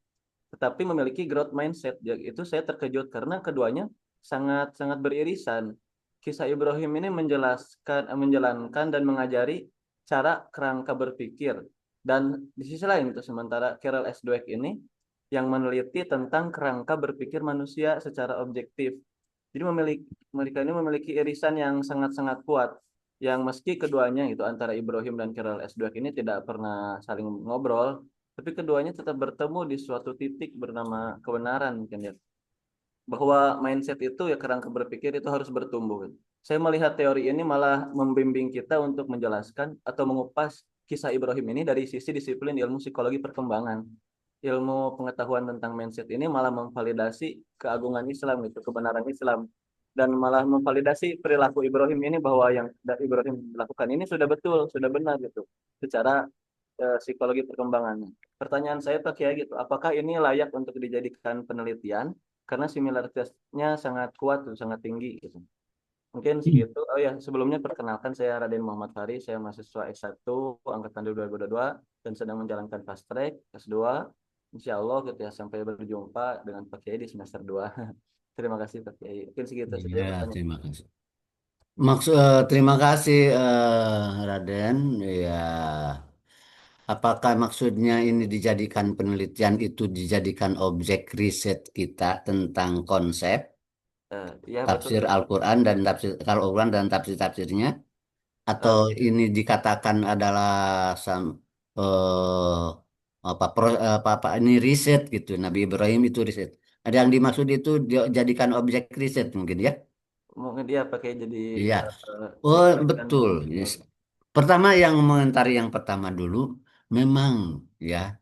tetapi memiliki growth mindset. Itu saya terkejut karena keduanya sangat sangat beririsan. Kisah Ibrahim ini menjalankan dan mengajari cara kerangka berpikir. Dan di sisi lain itu sementara Carol S. Dweck ini yang meneliti tentang kerangka berpikir manusia secara objektif. Jadi mereka ini memiliki irisan yang sangat-sangat kuat. Yang meski keduanya itu antara Ibrahim dan Carol S. Dweck ini tidak pernah saling ngobrol, tapi keduanya tetap bertemu di suatu titik bernama kebenaran mungkin ya, bahwa mindset itu ya kerangka berpikir itu harus bertumbuh. Saya melihat teori ini malah membimbing kita untuk menjelaskan atau mengupas kisah Ibrahim ini dari sisi disiplin ilmu psikologi perkembangan. Ilmu pengetahuan tentang mindset ini malah memvalidasi keagungan Islam itu, kebenaran Islam, dan malah memvalidasi perilaku Ibrahim ini bahwa yang Ibrahim lakukan ini sudah betul, sudah benar gitu secara psikologi perkembangan. Pertanyaan saya Pak Kiai gitu, apakah ini layak untuk dijadikan penelitian karena similaritasnya sangat kuat, sangat tinggi gitu. Mungkin segitu. Oh ya, sebelumnya perkenalkan saya Raden Muhammad Fari, saya mahasiswa S1 angkatan 2022 dan sedang menjalankan fast track S2. Insya Allah gitu ya, sampai berjumpa dengan Pak Kiai di semester 2. Terima kasih Pak Kiai. Mungkin segitu saja Iya, pertanyaan. terima kasih. Terima kasih Raden. Ya, apakah maksudnya ini dijadikan penelitian itu dijadikan objek riset kita tentang konsep Ya betul. tafsir Al-Quran dan tafsir Al-Quran dan tafsir-tafsirnya, atau Eh, ini dikatakan adalah eh, apa ini riset gitu. Nabi Ibrahim itu riset. Ada yang dimaksud itu dijadikan objek riset mungkin ya? Mungkin dia pakai jadi Iya. Oh, dijadikan betul. Yes. Pertama yang mengomentari yang pertama dulu, memang ya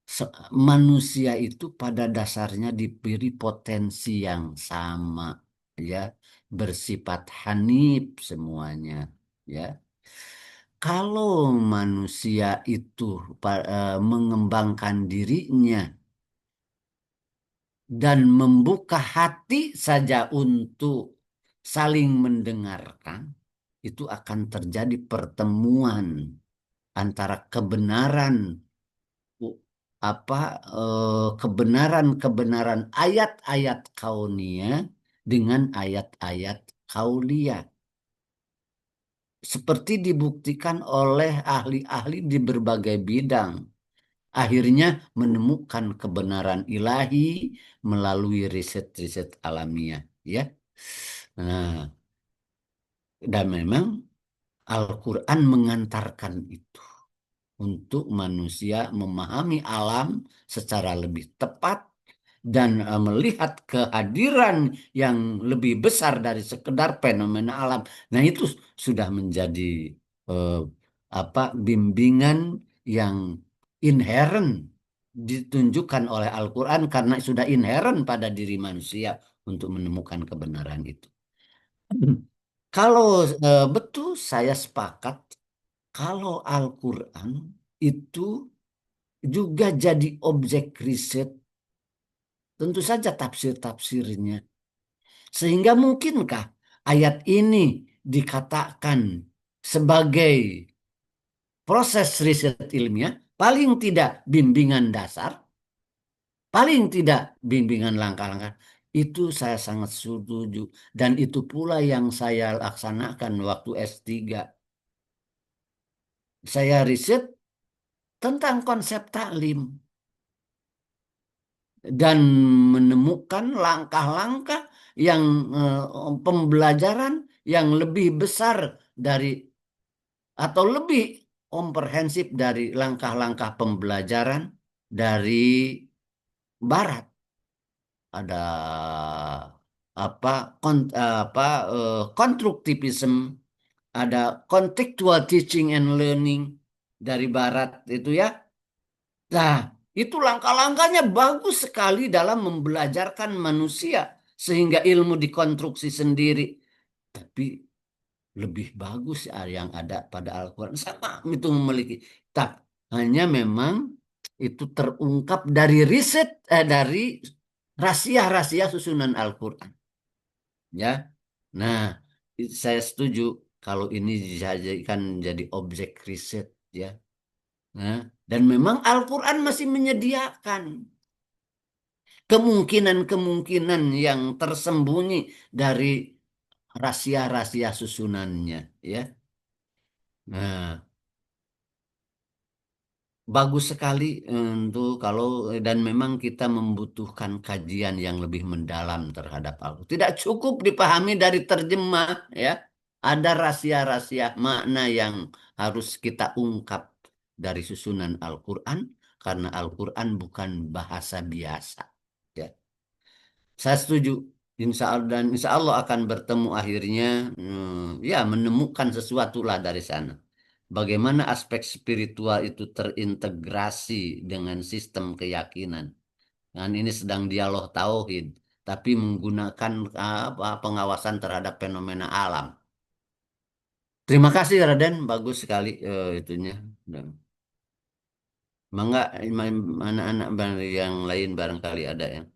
se- manusia itu pada dasarnya diberi potensi yang sama, ya, bersifat hanif semuanya, ya. Kalau manusia itu mengembangkan dirinya dan membuka hati saja untuk saling mendengarkan, itu akan terjadi pertemuan antara kebenaran u- kebenaran-kebenaran ayat-ayat kauniyah dengan ayat-ayat kauliyah, seperti dibuktikan oleh ahli-ahli di berbagai bidang, akhirnya menemukan kebenaran ilahi melalui riset-riset alamiah, ya. Nah, dan memang Al-Quran mengantarkan itu untuk manusia memahami alam secara lebih tepat dan melihat kehadiran yang lebih besar dari sekedar fenomena alam. Nah, itu sudah menjadi eh, bimbingan yang inheren ditunjukkan oleh Al-Quran karena sudah inheren pada diri manusia untuk menemukan kebenaran itu. Kalau betul saya sepakat kalau Al-Quran itu juga jadi objek riset, tentu saja tafsir-tafsirnya. Sehingga mungkinkah ayat ini dikatakan sebagai proses riset ilmiah, paling tidak bimbingan dasar, paling tidak bimbingan langkah-langkah. Itu saya sangat setuju. Dan itu pula yang saya laksanakan waktu S3. Saya riset tentang konsep taklim dan menemukan langkah-langkah yang pembelajaran yang lebih besar dari atau lebih komprehensif dari langkah-langkah pembelajaran dari Barat. Ada apa konstruktivism, ada contextual teaching and learning dari Barat itu ya. Nah, itu langkah-langkahnya bagus sekali dalam membelajarkan manusia sehingga ilmu dikonstruksi sendiri. Tapi lebih bagus yang ada pada Al-Quran. Sama itu memiliki. Tak hanya memang itu terungkap dari riset dari rahasia-rahasia susunan Al-Quran. Ya, nah saya setuju kalau ini dijadikan jadi objek riset ya. Nah, dan memang Al-Quran masih menyediakan kemungkinan-kemungkinan yang tersembunyi dari rahasia-rahasia susunannya ya. Nah, bagus sekali untuk kalau dan memang kita membutuhkan kajian yang lebih mendalam terhadap Al-Quran. Tidak cukup dipahami dari terjemah ya. Ada rahasia-rahasia makna yang harus kita ungkap dari susunan Al-Quran karena Al-Quran bukan bahasa biasa. Ya. Saya setuju. Insya Allah akan bertemu akhirnya ya menemukan sesuatu lah dari sana. Bagaimana aspek spiritual itu terintegrasi dengan sistem keyakinan. Dan ini sedang dialog tauhid, tapi menggunakan pengawasan terhadap fenomena alam. Terima kasih Raden, bagus sekali itunya. Dan mangga anak-anak yang lain barangkali ada yang.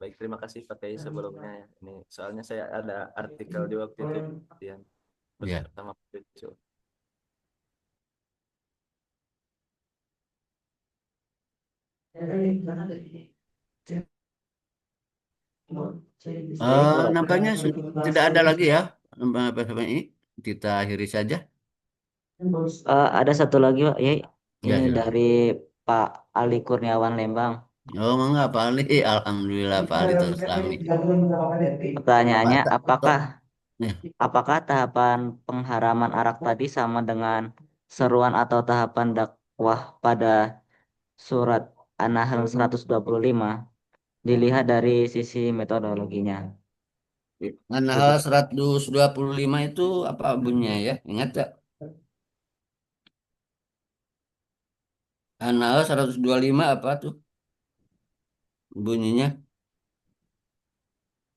Baik, terima kasih Pak Kiai sebelumnya ya. Ini soalnya saya ada artikel di waktu itu yang Ya. bersama Pak Cucu. Nampaknya tidak ada lagi ya. PPI. Kita akhiri saja. Ada satu lagi Pak, ya. Ya, Ini silakan. dari Pak Ali Kurniawan Lembang. Oh, mangga Pak Ali. Alhamdulillah Pak Ali Terslami. Pertanyaannya, Pak, ya. apakah tahapan pengharaman arak tadi sama dengan seruan atau tahapan dakwah pada surat An-Nahl 125? Dilihat dari sisi metodologinya. An-Nahl 125 itu apa bunyinya ya? Ingat tak? An-Nahl 125 apa tuh bunyinya?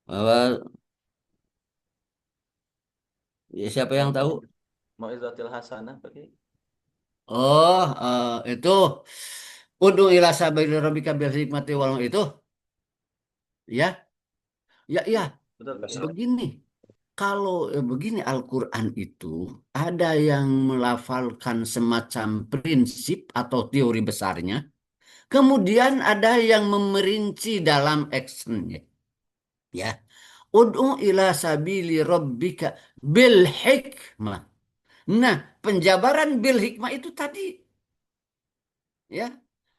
Bahwa ya, siapa yang tahu? Mau Izatil Hasanah Pak Kiai. Oh, itu Ud'u ila sabili rabbika bil hikmati wal itu. Ya, ya, ya. Betul Pak Kiai. Begini. Kalau begini Al-Quran itu ada yang melafalkan semacam prinsip atau teori besarnya. Kemudian ada yang memerinci dalam actionnya. Ya. Ud'u ila sabili rabbika bil hikmah. Nah, penjabaran bil hikmah itu tadi. Ya.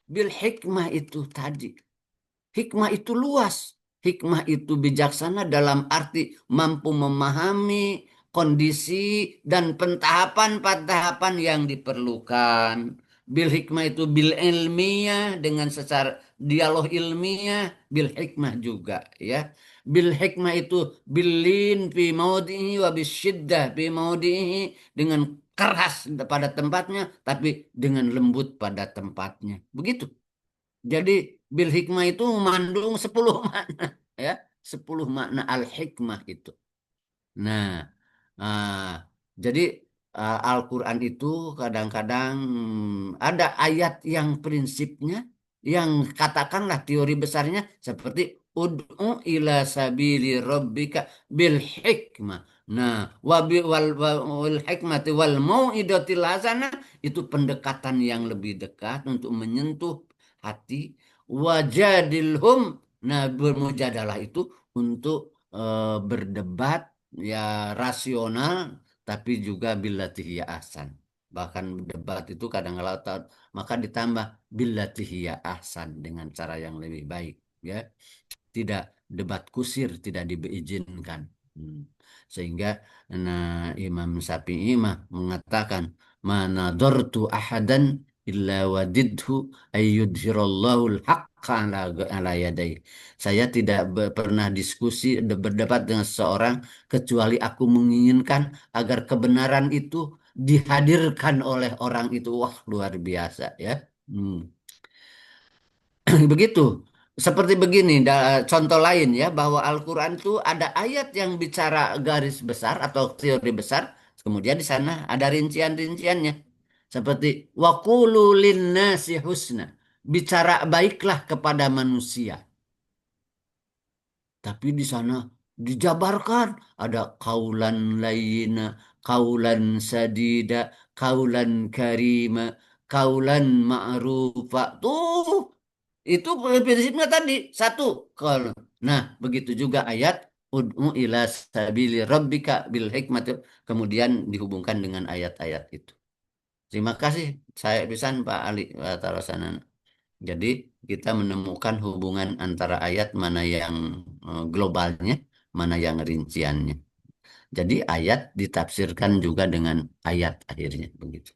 Bil hikmah itu tadi. Hikmah itu luas. Hikmah itu bijaksana dalam arti mampu memahami kondisi dan pentahapan-pentahapan yang diperlukan. Bil hikmah itu bil ilmiah dengan secara dialog ilmiah, bil hikmah juga ya. Bil hikmah itu bilin fi maudhihi wa bisyiddah fi maudhihi dengan keras pada tempatnya tapi dengan lembut pada tempatnya. Begitu. Jadi bil hikmah itu mengandung 10 makna ya, 10 makna al-hikmah itu. Nah, ah, jadi Al-Quran itu kadang-kadang ada ayat yang prinsipnya, yang katakanlah teori besarnya seperti ud'u ila sabili rabbika bil hikmah. Nah, wal hikmati wal mau'idatil hasanah itu pendekatan yang lebih dekat untuk menyentuh hati. Wajadilhum, nah bermujadalah itu untuk berdebat ya rasional tapi juga billati hiya ahsan. Bahkan debat itu kadang-kala maka ditambah billati hiya ahsan dengan cara yang lebih baik ya. tidak debat kusir, tidak diizinkan. Sehingga Imam Syafi'i mah mengatakan mana dortu ahadan illa wadidhu ayyudhirallahu al-haqqa ala yadai. Saya tidak pernah diskusi berdebat dengan seseorang kecuali aku menginginkan agar kebenaran itu dihadirkan oleh orang itu. Wah, luar biasa ya. Hmm. Begitu. Seperti begini, contoh lain ya, bahwa Al-Quran itu ada ayat yang bicara garis besar atau teori besar, kemudian di sana ada rincian-rinciannya. Seperti waqulu linnasi husna, bicara baiklah kepada manusia. Tapi di sana dijabarkan ada kaulan layyina, kaulan sadida, kaulan karima, kaulan ma'rufa. Tuh, itu prinsipnya tadi satu. Kalau nah begitu juga ayat ud'u ila sabili rabbika bil hikmati kemudian dihubungkan dengan ayat-ayat itu. Terima kasih saya pisan Pak Ali Tarosana. Jadi kita menemukan hubungan antara ayat mana yang globalnya, mana yang rinciannya. Jadi ayat ditafsirkan juga dengan ayat akhirnya begitu.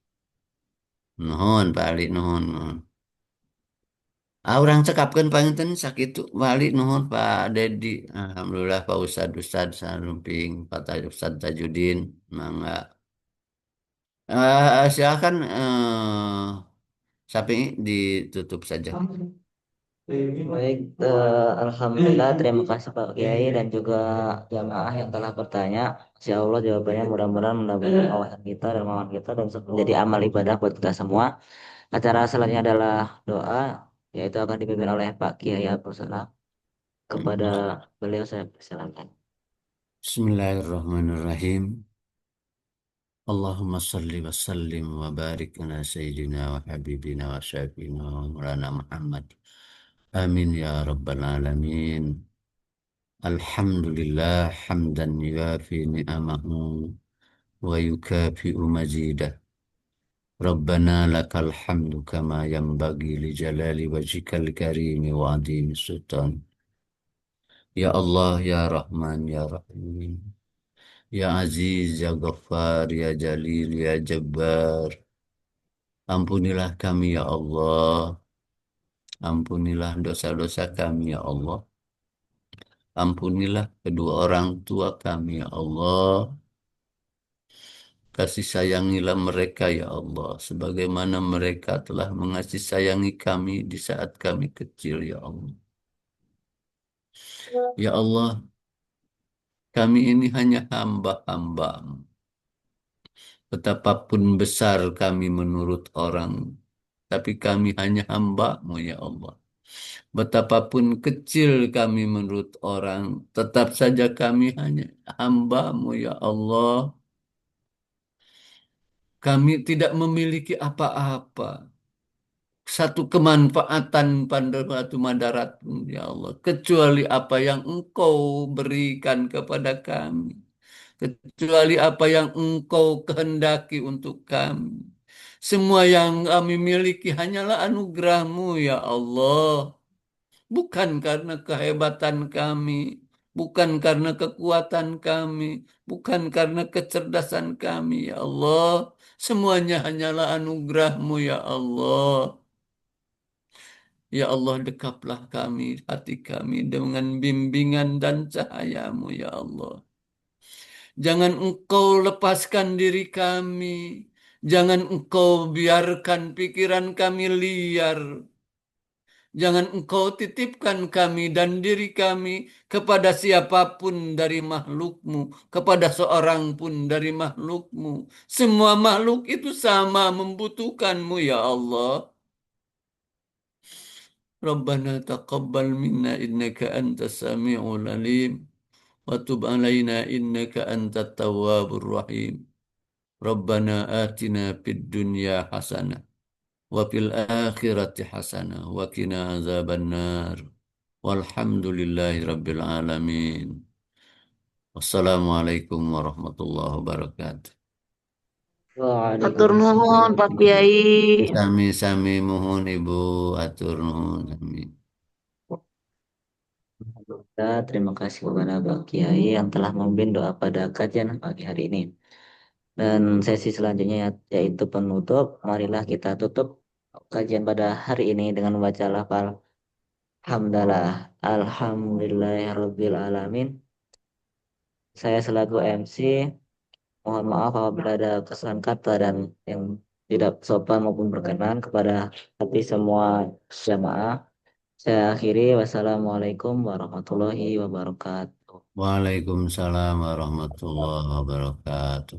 Nuhun Pak Ali nuhun. Nuhun. Orang cekapkan panginten sakitu balik nuhun Pak Dedi. Alhamdulillah Pak Ustad Salumping, Pak Ustad Tajudin, mangga. Silakan Sapi ditutup saja. Baik, Alhamdulillah, terima kasih Pak Kiai dan juga jamaah yang telah bertanya. Insya Allah jawabannya mudah-mudahan mendapatkan wawasan kita dan pemahaman kita dan menjadi amal ibadah buat kita semua. Acara selanjutnya adalah doa, yaitu akan dipimpin oleh Pak Kiai Abdul Salam. Kepada beliau saya persilakan. Bismillahirrahmanirrahim. Allahumma salli wa sallim wa barik ala sayyidina wa habibina wa syafiina wa maulana Muhammad. Amin ya rabbal alamin. Alhamdulillah hamdan yuafi ni'amahu wa yukafi'u mazidah. Rabbana lakal hamdu kama yanbaghi li jalali wajhikal karim wa adhimi sultan. Ya Allah, ya Rahman, ya Rahim. Ya Aziz, ya Ghaffar, ya Jalil, ya Jabbar. Ampunilah kami ya Allah. Ampunilah dosa-dosa kami ya Allah. Ampunilah kedua orang tua kami ya Allah. Kasih sayangilah mereka ya Allah. Sebagaimana mereka telah mengasih sayangi kami di saat kami kecil ya Allah. Ya Allah, kami ini hanya hamba-hamba-Mu. Betapapun besar kami menurut orang, tapi kami hanya hamba-Mu ya Allah. Betapapun kecil kami menurut orang, tetap saja kami hanya hamba-Mu ya Allah. Kami tidak memiliki apa-apa. Satu kemanfaatan pada suatu madarat pun ya Allah. Kecuali apa yang Engkau berikan kepada kami. Kecuali apa yang Engkau kehendaki untuk kami. Semua yang kami miliki hanyalah anugerah-Mu ya Allah. Bukan karena kehebatan kami, bukan karena kekuatan kami, bukan karena kecerdasan kami ya Allah. Semuanya hanyalah anugerah-Mu ya Allah. Ya Allah, dekaplah kami, hati kami dengan bimbingan dan cahaya-Mu ya Allah. Jangan Engkau lepaskan diri kami. Jangan Engkau biarkan pikiran kami liar. Jangan Engkau titipkan kami dan diri kami kepada siapapun dari makhluk-Mu, kepada seorang pun dari makhluk-Mu. Semua makhluk itu sama membutuhkan-Mu ya Allah. Rabbana taqabbal minna innaka antas sami'ul alim. Wa tub alaina innaka antat tawwabur rahim. Rabbana atina fid dunya hasanah wa fil akhirati hasanah wa qina azabannar. Walhamdulillahi rabbil alamin. Wassalamualaikum warahmatullahi wabarakatuh. Atur nuhun Pak Kiai. Sami-sami mohon Ibu atur nuhun sami. Terima kasih kepada Pak Kiai yang telah memimpin doa pada kajian pagi hari ini. Dan sesi selanjutnya yaitu penutup. Marilah kita tutup kajian pada hari ini dengan membaca lafal hamdalah. Alhamdulillahirabbil alamin. Saya selaku MC mohon maaf apabila ada kesalahan kata dan yang tidak sopan maupun berkenan kepada hati semua jamaah. Saya akhiri. Wassalamualaikum warahmatullahi wabarakatuh. Waalaikumsalam warahmatullahi wabarakatuh.